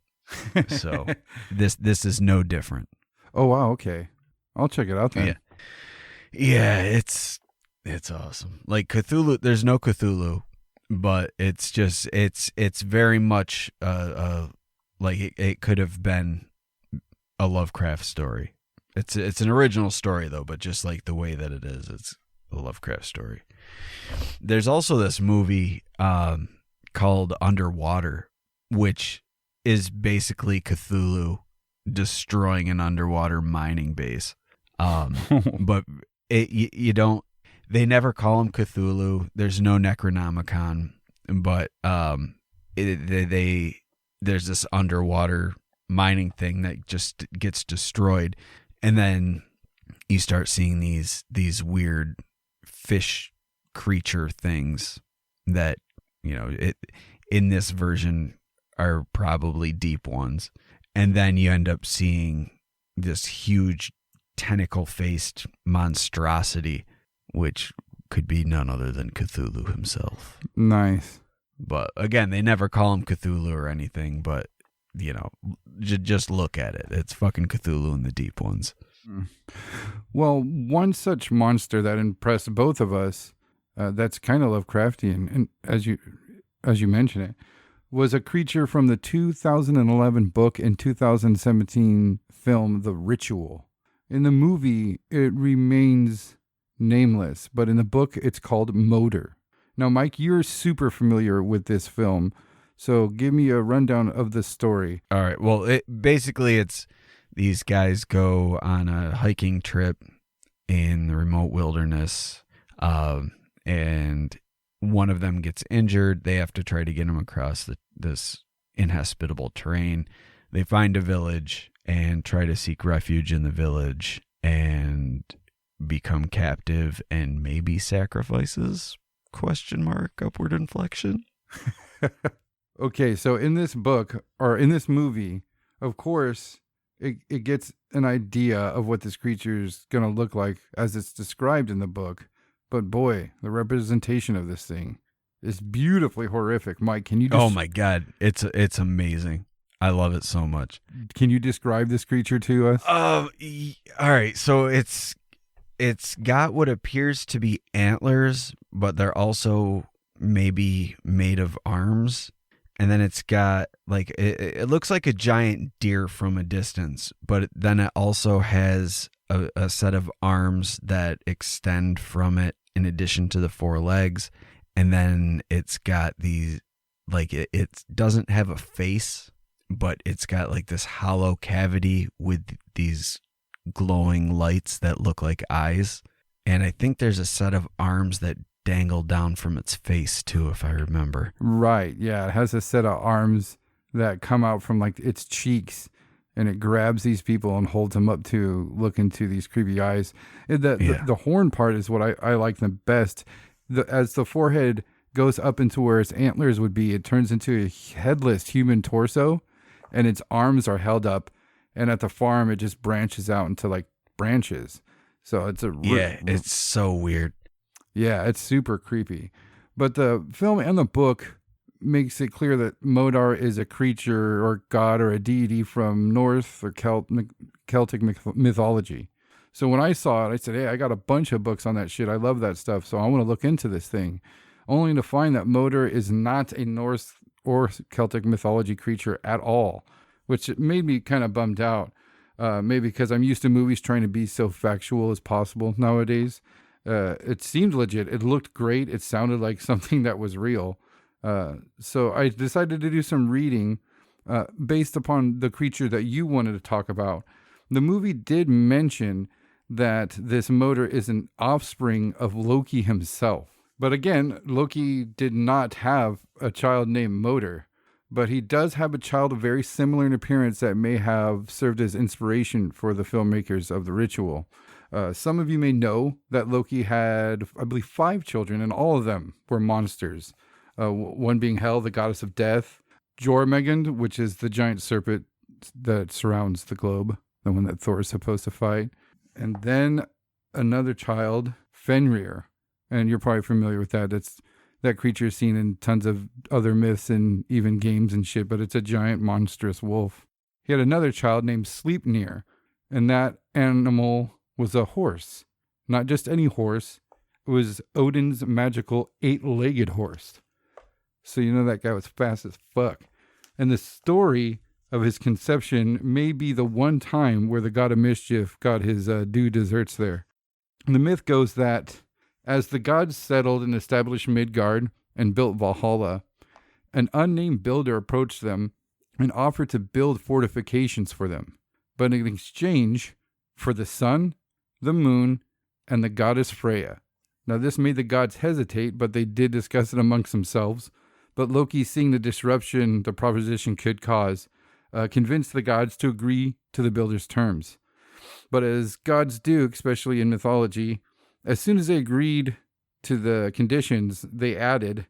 So this is no different.
Oh wow, okay. I'll check it out then.
Yeah, it's awesome. Like Cthulhu, there's no Cthulhu, but it's just it's very much like it could have been a Lovecraft story. It's an original story though, but just like the way that it is, it's a Lovecraft story. There's also this movie called Underwater, which is basically Cthulhu destroying an underwater mining base. But you don't. They never call him Cthulhu. There's no Necronomicon, but there's this underwater mining thing that just gets destroyed, and then you start seeing these weird fish creature things that in this version are probably deep ones, and then you end up seeing this huge tentacle-faced monstrosity, which could be none other than Cthulhu himself.
Nice.
But again, they never call him Cthulhu or anything, but just look at it. It's fucking Cthulhu in the deep ones.
Well, one such monster that impressed both of us, that's kind of Lovecraftian, and as you mention it, was a creature from the 2011 book and 2017 film, The Ritual. In the movie, it remains nameless, but in the book, it's called Motor. Now, Mike, you're super familiar with this film, so give me a rundown of the story.
All right. Well, it's these guys go on a hiking trip in the remote wilderness, and one of them gets injured. They have to try to get him across this inhospitable terrain. They find a village and try to seek refuge in the village and become captive and maybe sacrifices? ? Upward inflection.
Okay, so in this book, or in this movie, of course, it gets an idea of what this creature is going to look like as it's described in the book. But boy, the representation of this thing is beautifully horrific. Mike, can you
Oh my God. It's amazing. I love it so much.
Can you describe this creature to us?
All right. So it's got what appears to be antlers, but they're also maybe made of arms. And then it's got like, it looks like a giant deer from a distance, but then it also has a set of arms that extend from it in addition to the four legs. And then it's got these, like, it doesn't have a face, but it's got like this hollow cavity with these glowing lights that look like eyes. And I think there's a set of arms that dangle down from its face too, if I remember.
Right. Yeah. It has a set of arms that come out from like its cheeks, and it grabs these people and holds them up to look into these creepy eyes. The horn part is what I like the best. As the forehead goes up into where its antlers would be, it turns into a headless human torso, and its arms are held up, and at the farm it just branches out into like branches. So it's
it's so weird.
Yeah, it's super creepy. But the film and the book makes it clear that Modar is a creature or god or a deity from Norse or Celtic mythology. So when I saw it, I said, hey, I got a bunch of books on that shit. I love that stuff. So I want to look into this thing. Only to find that Modar is not a Norse or Celtic mythology creature at all, which made me kind of bummed out. Maybe because I'm used to movies trying to be so factual as possible nowadays. It seemed legit. It looked great. It sounded like something that was real. So I decided to do some reading based upon the creature that you wanted to talk about. The movie did mention that this Modar is an offspring of Loki himself. But again, Loki did not have a child named Modar. But he does have a child very similar in appearance that may have served as inspiration for the filmmakers of the ritual. Some of you may know that Loki had, I believe, 5 children, and all of them were monsters. One being Hel, the goddess of death, Jormungand, which is the giant serpent that surrounds the globe, the one that Thor is supposed to fight, and then another child, Fenrir, and you're probably familiar with that. That creature is seen in tons of other myths and even games and shit, but it's a giant monstrous wolf. He had another child named Sleipnir, and that animal was a horse. Not just any horse, it was Odin's magical 8-legged horse. So you know that guy was fast as fuck. And the story of his conception may be the one time where the god of mischief got his due deserts there. And the myth goes that as the gods settled and established Midgard and built Valhalla, an unnamed builder approached them and offered to build fortifications for them, but in exchange for the sun, the moon, and the goddess Freya. Now this made the gods hesitate, but they did discuss it amongst themselves. But Loki, seeing the disruption the proposition could cause, convinced the gods to agree to the builder's terms. But as gods do, especially in mythology, as soon as they agreed to the conditions, they added,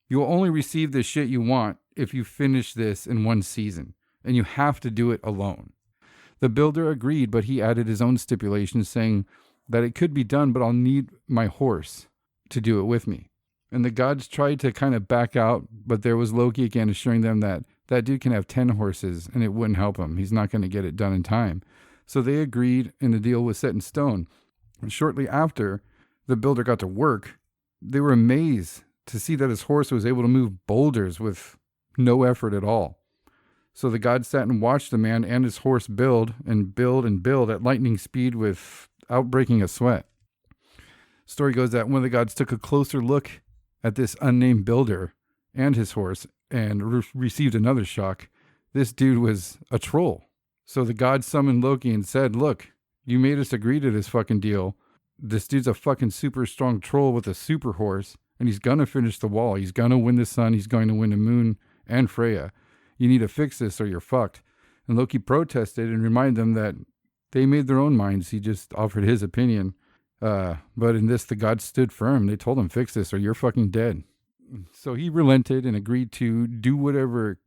"You will only receive the shit you want if you finish this in 1 season, and you have to do it alone." The builder agreed, but he added his own stipulations, saying that it could be done, but I'll need my horse to do it with me. And the gods tried to kind of back out, but there was Loki again assuring them that that dude can have 10 horses and it wouldn't help him. He's not going to get it done in time. So they agreed, and the deal was set in stone. And shortly after the builder got to work, they were amazed to see that his horse was able to move boulders with no effort at all. So the gods sat and watched the man and his horse build and build and build at lightning speed without breaking a sweat. Story goes that one of the gods took a closer look at this unnamed builder and his horse and received another shock. This dude was a troll. So the gods summoned Loki and said, "Look, you made us agree to this fucking deal. This dude's a fucking super strong troll with a super horse, and he's gonna finish the wall. He's gonna win the sun, he's going to win the moon and Freya. You need to fix this or you're fucked." And Loki protested and reminded them that they made their own minds. He just offered his opinion. But in this, the gods stood firm. They told him, "Fix this or you're fucking dead." So he relented and agreed to do whatever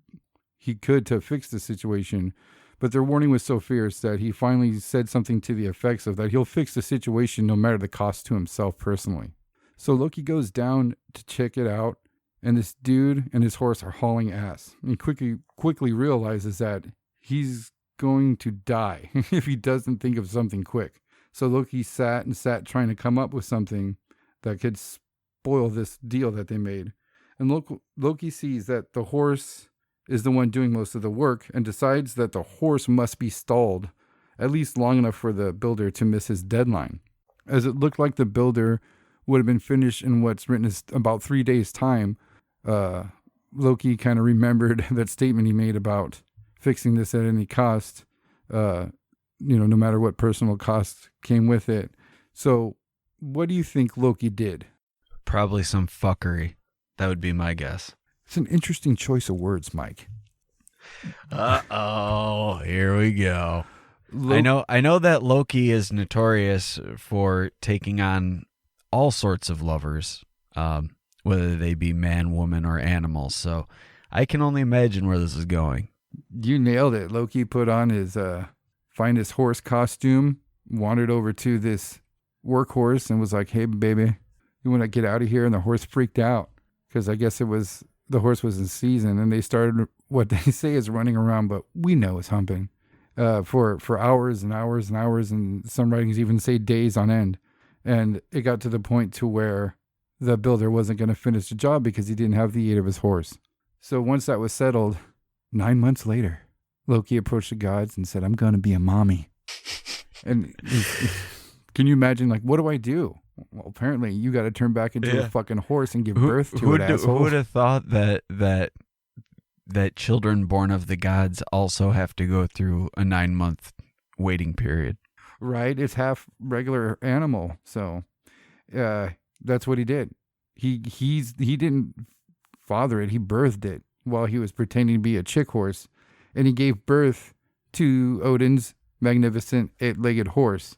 he could to fix the situation. But their warning was so fierce that he finally said something to the effects of that he'll fix the situation no matter the cost to himself personally. So Loki goes down to check it out, and this dude and his horse are hauling ass. He quickly realizes that he's going to die if he doesn't think of something quick. So Loki sat trying to come up with something that could spoil this deal that they made. And Loki sees that the horse is the one doing most of the work and decides that the horse must be stalled at least long enough for the builder to miss his deadline. As it looked like the builder would have been finished in what's written as about 3 days' time, Loki kind of remembered that statement he made about fixing this at any cost, no matter what personal cost came with it. So what do you think Loki did?
Probably some fuckery. That would be my guess.
It's an interesting choice of words, Mike.
Uh-oh, here we go. I know that Loki is notorious for taking on all sorts of lovers, whether they be man, woman, or animals. So I can only imagine where this is going.
You nailed it. Loki put on his finest horse costume, wandered over to this workhorse and was like, "Hey, baby, you want to get out of here?" And the horse freaked out because I guess the horse was in season, and they started what they say is running around, but we know is humping for hours and hours and hours, and some writings even say days on end. And it got to the point to where the builder wasn't going to finish the job because he didn't have the aid of his horse. So once that was settled, 9 months later, Loki approached the gods and said, "I'm going to be a mommy." And can you imagine, like, what do I do? Well, apparently you got to turn back into a fucking horse and give birth to it, asshole.
Who would have thought that children born of the gods also have to go through a 9-month waiting period?
Right? It's half regular animal. So that's what he did. He didn't father it. He birthed it. while he was pretending to be a chick horse, and he gave birth to Odin's magnificent eight-legged horse.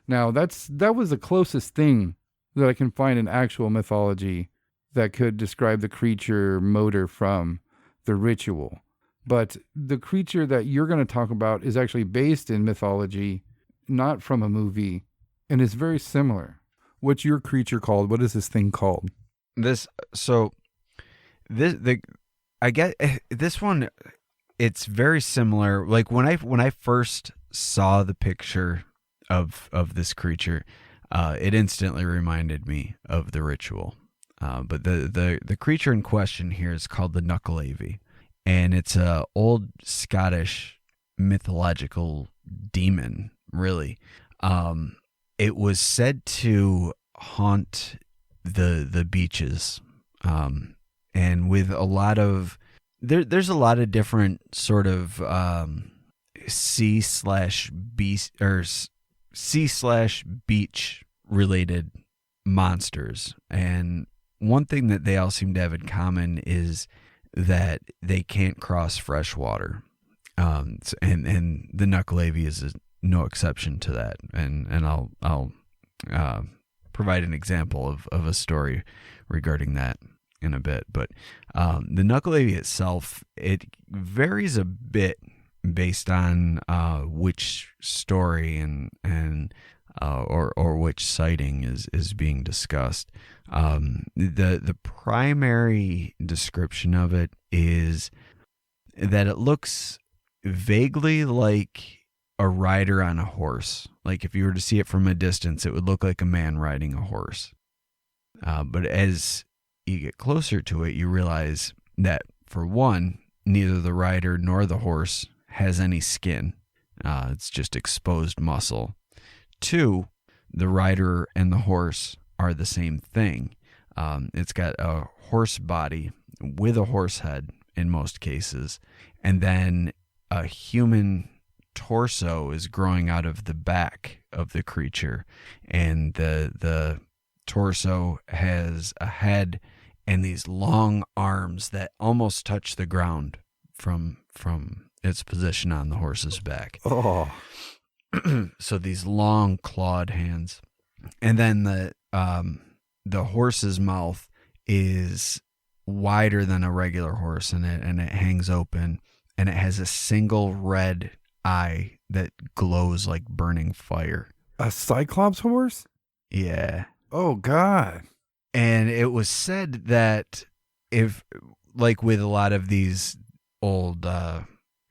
Now, that was the closest thing that I can find in actual mythology that could describe the creature motor from the ritual. But the creature that you're going to talk about is actually based in mythology, not from a movie, and is very similar. What's your creature called? What is this thing called?
I get this one. It's very similar. Like when I first saw the picture of this creature, it instantly reminded me of the ritual. But the creature in question here is called the Knuckleavy, and it's a old Scottish mythological demon. Really, it was said to haunt the beaches, and with a lot of there's a lot of different sort of sea/beach related monsters, and one thing that they all seem to have in common is that they can't cross fresh water, and the Knuckleavy is no exception to that, and I'll provide an example of a story regarding that in a bit. But the Knuckleavy itself, it varies a bit based on which story and or which sighting is being discussed. The primary description of it is that it looks vaguely like a rider on a horse. Like if you were to see it from a distance, it would look like a man riding a horse. But as you get closer to it, you realize that, for one, neither the rider nor the horse has any skin. It's just exposed muscle. Two, the rider and the horse are the same thing. It's got a horse body with a horse head in most cases, and then a human torso is growing out of the back of the creature, and the torso has a head and these long arms that almost touch the ground from its position on the horse's back.
Oh.
So these long clawed hands, and then the horse's mouth is wider than a regular horse, and it hangs open, and it has a single red eye that glows like burning fire.
A Cyclops horse?
Yeah.
Oh, God.
And it was said that if, like with a lot of these old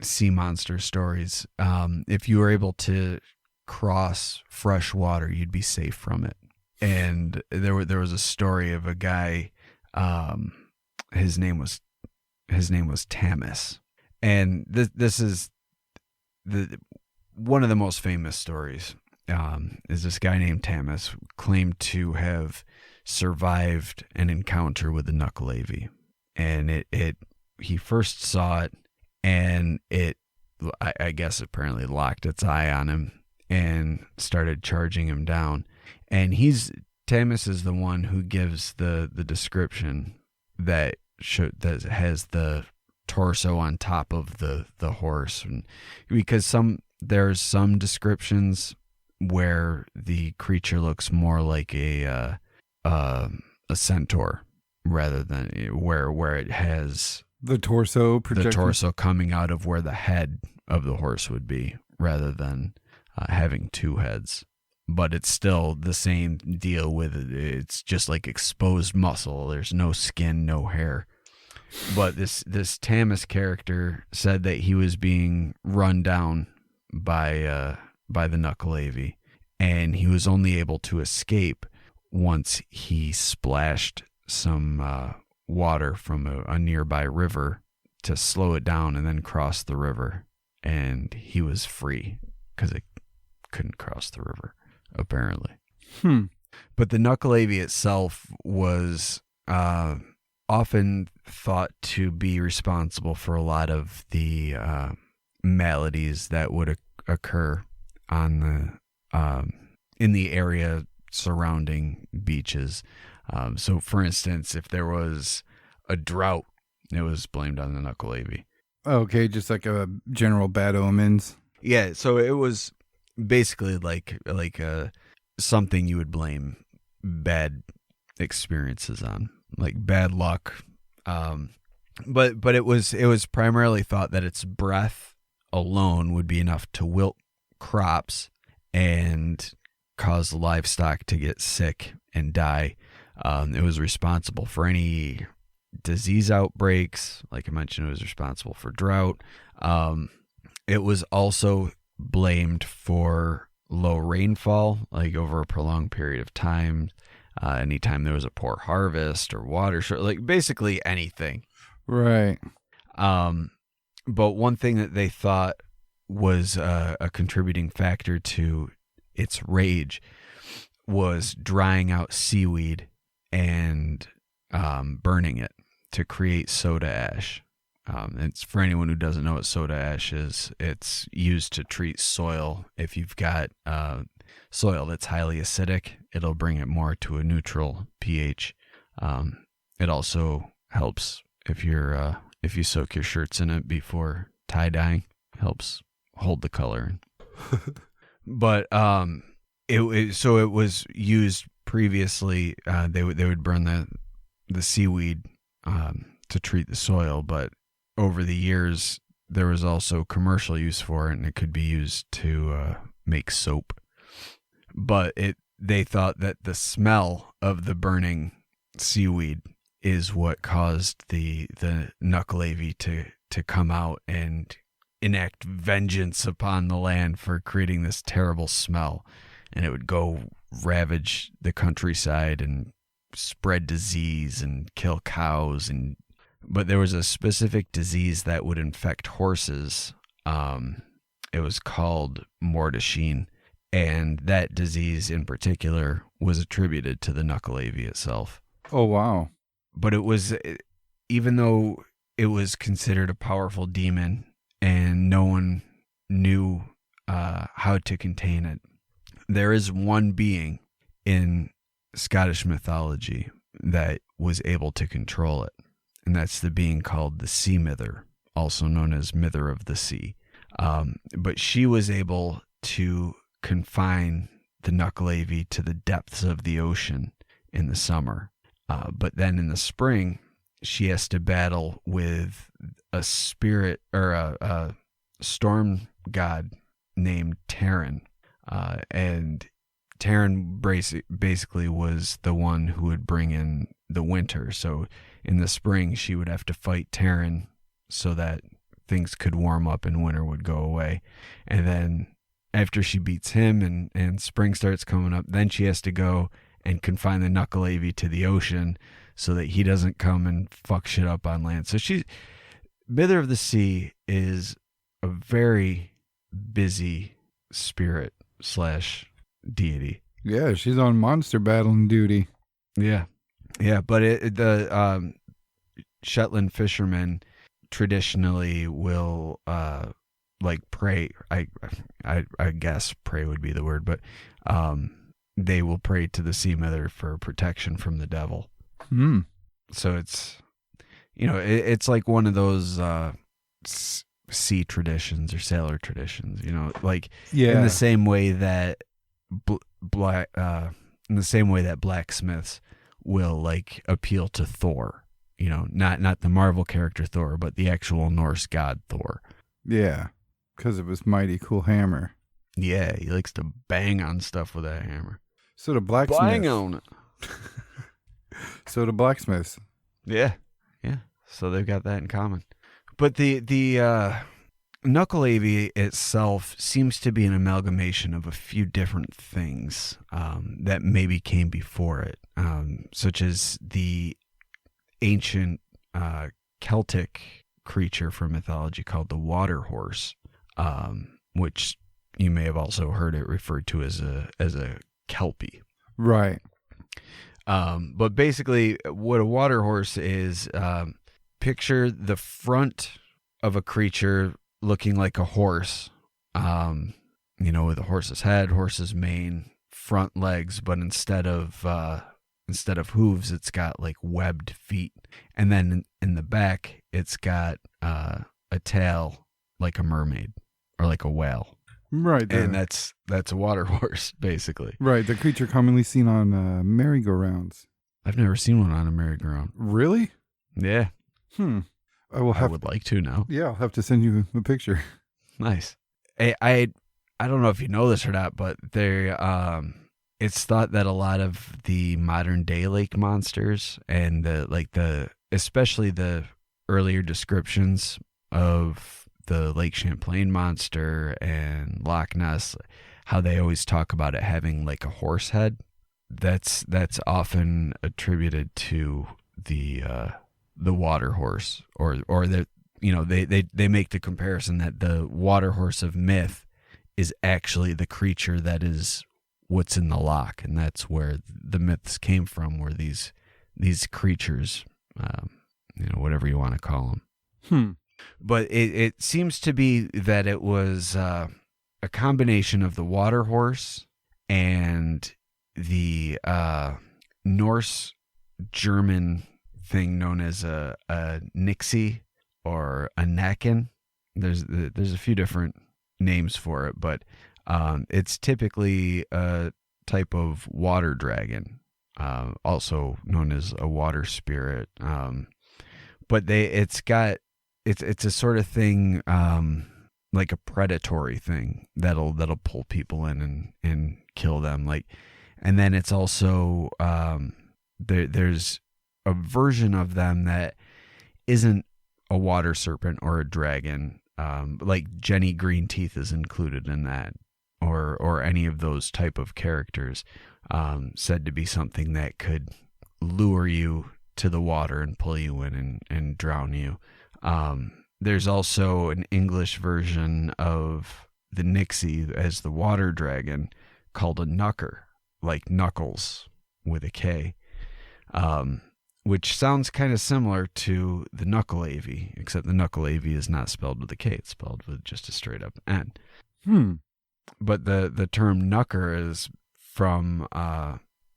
sea monster stories, if you were able to cross fresh water, you'd be safe from it. And there was a story of a guy, his name was Tamis, and this is one of the most famous stories. Is this guy named Tamis claimed to have survived an encounter with the Knuckleavy, and he first saw it, and I guess apparently locked its eye on him and started charging him down. And Tamis is the one who gives the description that has the torso on top of the horse, and because there's some descriptions where the creature looks more like a centaur rather than where it has
the torso projecting.
The torso coming out of where the head of the horse would be, rather than having two heads. But it's still the same deal with it. It's just like exposed muscle. There's no skin, no hair. But this Tamis character said that he was being run down by the Knuckleavy, and he was only able to escape once he splashed some water from a nearby river to slow it down and then cross the river, and he was free because it couldn't cross the river, apparently. But the Knuckleavy itself was often thought to be responsible for a lot of the maladies that would occur on in the area surrounding beaches. So, for instance, if there was a drought It was blamed on the Nuckelavee.
Okay, just like a general bad omens.
Yeah, so it was basically like something you would blame bad experiences on, like bad luck. But it was primarily thought that its breath alone would be enough to wilt crops and cause livestock to get sick and die. It was responsible for any disease outbreaks. Like I mentioned, it was responsible for drought. It was also blamed for low rainfall, like over a prolonged period of time. Anytime there was a poor harvest or water short, like basically anything.
Right.
But one thing that they thought was a contributing factor to its rage was drying out seaweed and burning it to create soda ash. It's for anyone who doesn't know what soda ash is. It's used to treat soil. If you've got soil that's highly acidic, it'll bring it more to a neutral pH. It also helps if you soak your shirts in it before tie dyeing. Helps hold the color. But it was used previously. They would burn the seaweed to treat the soil, but over the years there was also commercial use for it, and it could be used to make soap. But they thought that the smell of the burning seaweed is what caused the Nuckelavee to come out and enact vengeance upon the land for creating this terrible smell. And it would go ravage the countryside and spread disease and kill cows. But there was a specific disease that would infect horses. It was called Mordechine. And that disease in particular was attributed to the Nuckelavee itself.
Oh, wow.
But it was, even though it was considered a powerful demon and no one knew how to contain it, there is one being in Scottish mythology that was able to control it. And that's the being called the Sea Mither, also known as Mither of the Sea. But she was able to confine the Nuckelavee to the depths of the ocean in the summer. But then in the spring, she has to battle with a spirit or a storm god named Terran. And Terran basically was the one who would bring in the winter. So in the spring, she would have to fight Terran so that things could warm up and winter would go away. And then after she beats him and spring starts coming up, then she has to go and confine the Nuckelavee to the ocean so that he doesn't come and fuck shit up on land. So Mither of the Sea is a very busy spirit / deity.
Yeah, she's on monster battling duty.
Yeah. Yeah, but the Shetland fishermen traditionally will pray. I guess pray would be the word, but they will pray to the Sea Mither for protection from the devil. So it's it's like one of those sea traditions or sailor traditions. In the same way that blacksmiths will appeal to Thor. Not the Marvel character Thor, but the actual Norse god Thor.
Yeah, because of his mighty cool hammer.
Yeah, he likes to bang on stuff with that hammer.
So the blacksmiths.
Bang on it.
So the blacksmiths.
Yeah. So they've got that in common. But the Nuckelavee itself seems to be an amalgamation of a few different things that maybe came before it, such as the ancient Celtic creature from mythology called the water horse, which you may have also heard it referred to as a kelpie.
Right.
But basically, what a water horse is, picture the front of a creature looking like a horse, with a horse's head, horse's mane, front legs, but instead of instead of hooves, it's got like webbed feet. And then in the back, it's got a tail like a mermaid or like a whale.
Right.
And that's a water horse, basically.
Right. The creature commonly seen on merry-go-rounds.
I've never seen one on a merry-go-round.
Really?
Yeah.
I
would like to now.
Yeah, I'll have to send you a picture.
Nice. I don't know if you know this or not, but it's thought that a lot of the modern day lake monsters and especially the earlier descriptions of the Lake Champlain monster and Loch Ness, how they always talk about it having like a horse head. That's often attributed to the water horse, or the they make the comparison that the water horse of myth is actually the creature that is what's in the loch, and that's where the myths came from, were these creatures, whatever you want to call them. But it seems to be that it was a combination of the water horse and the Norse German thing known as a nixie or a nakin. There's a few different names for it, but it's typically a type of water dragon, also known as a water spirit. But it's a sort of thing, like a predatory thing that'll pull people in and kill them. And then it's also there's a version of them that isn't a water serpent or a dragon. Like Jenny Greenteeth is included in that, or any of those type of characters, said to be something that could lure you to the water and pull you in and drown you. There's also an English version of the Nixie as the water dragon called a Knucker, like Knuckles with a K, which sounds kind of similar to the Knuckleavy, except the Knuckleavy is not spelled with a K, it's spelled with just a straight up N. But the term Knucker is from,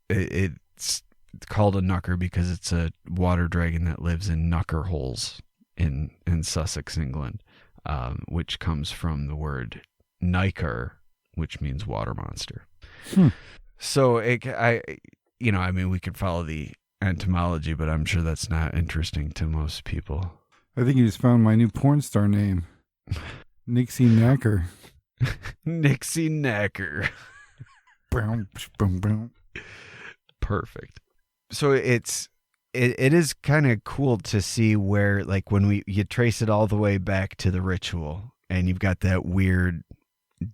it's called a Knucker because it's a water dragon that lives in Knucker holes in Sussex, England, which comes from the word Niker, which means water monster. So we could follow the entomology, but I'm sure that's not interesting to most people.
I think you just found my new porn star name. Nixie Knacker.
Nixie Knacker. Perfect. So it is kind of cool to see where, like, when you trace it all the way back to the ritual, and you've got that weird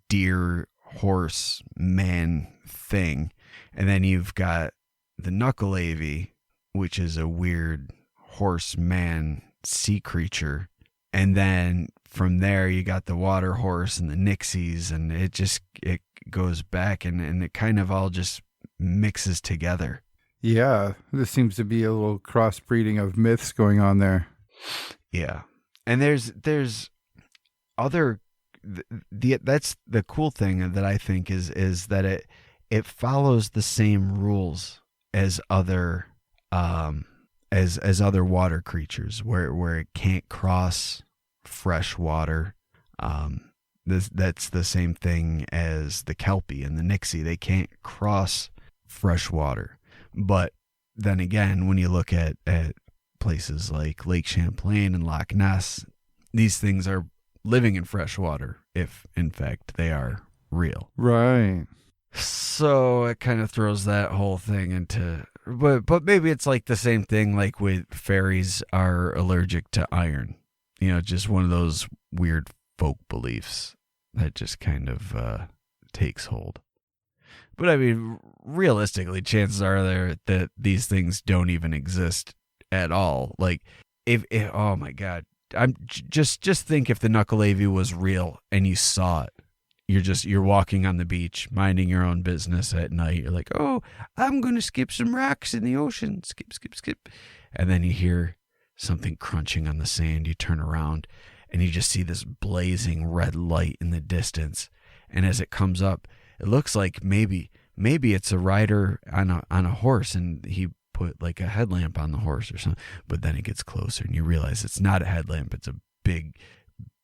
deer horse man thing, and then you've got the Knuckleavy, which is a weird horse man sea creature, and then from there you got the water horse and the Nixies, and it goes back and it kind of all just mixes together.
Yeah, this seems to be a little crossbreeding of myths going on there.
Yeah, and there's other. That's the cool thing that I think is that it follows the same rules as other as other water creatures, where it can't cross fresh water. That's the same thing as the Kelpie and the Nixie. They can't cross fresh water. But then again, when you look at places like Lake Champlain and Loch Ness, these things are living in fresh water, if in fact they are real.
Right.
So it kind of throws that whole thing into, but maybe it's like the same thing like with fairies are allergic to iron. Just one of those weird folk beliefs that just kind of takes hold. But I mean, realistically, chances are there that these things don't even exist at all. Like, if oh my God, I'm just think if the Knuckleavy was real and you saw it, you're walking on the beach, minding your own business at night. You're like, oh, I'm gonna skip some rocks in the ocean, skip, and then you hear something crunching on the sand. You turn around and you just see this blazing red light in the distance, and as it comes up, it looks like maybe it's a rider on a horse, and he put like a headlamp on the horse or something. But then it gets closer and you realize it's not a headlamp. It's a big,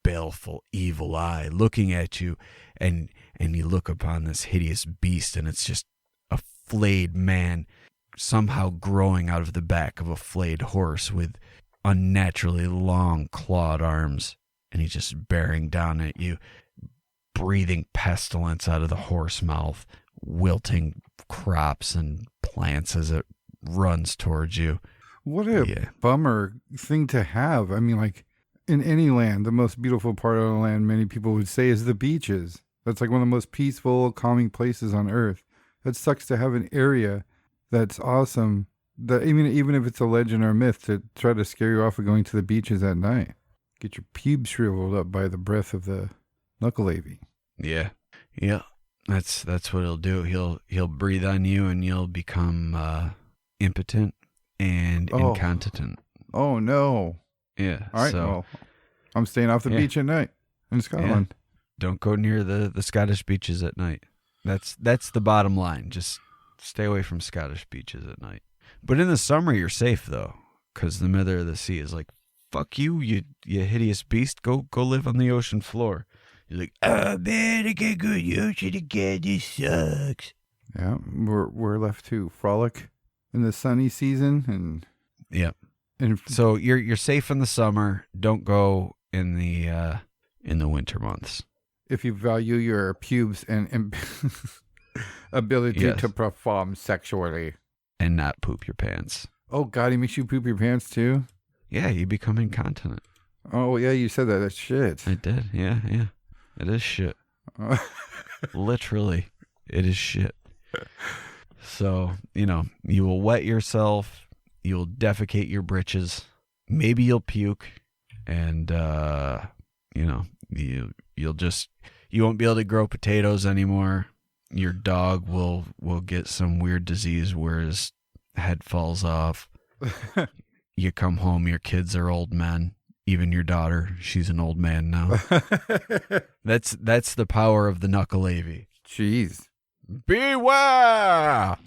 baleful, evil eye looking at you. And you look upon this hideous beast, and it's just a flayed man somehow growing out of the back of a flayed horse with unnaturally long clawed arms. And he's just bearing down at you, breathing pestilence out of the horse mouth, wilting crops and plants as it runs towards you.
What a bummer thing to have. I mean, like, in any land, the most beautiful part of the land, many people would say, is the beaches. That's like one of the most peaceful, calming places on earth. That sucks to have an area that's awesome, that even if it's a legend or a myth, to try to scare you off of going to the beaches at night. Get your pubes shriveled up by the breath of the knuckleavy.
Yeah. That's what he'll do. He'll breathe on you, and you'll become impotent and incontinent.
Oh no.
Yeah.
All right. Well, I'm staying off the beach at night in Scotland.
Yeah. Don't go near the Scottish beaches at night. That's the bottom line. Just stay away from Scottish beaches at night. But in the summer, you're safe though, because the mother of the sea is like, "Fuck you, you hideous beast. Go live on the ocean floor." You're like, "Oh man, I can't go to the ocean again. This sucks."
Yeah, we're left to frolic in the sunny season, and
so you're safe in the summer. Don't go in the winter months.
If you value your pubes and ability to perform sexually,
and not poop your pants.
Oh God, he makes you poop your pants too?
Yeah, you become incontinent.
Oh yeah, you said that. That's shit.
I did. Yeah. It is shit. Literally, it is shit. So, you will wet yourself. You'll defecate your britches. Maybe you'll puke. And, you won't be able to grow potatoes anymore. Your dog will get some weird disease where his head falls off. You come home, your kids are old men. Even your daughter, she's an old man now. That's the power of the knuckleavy.
Jeez.
Beware!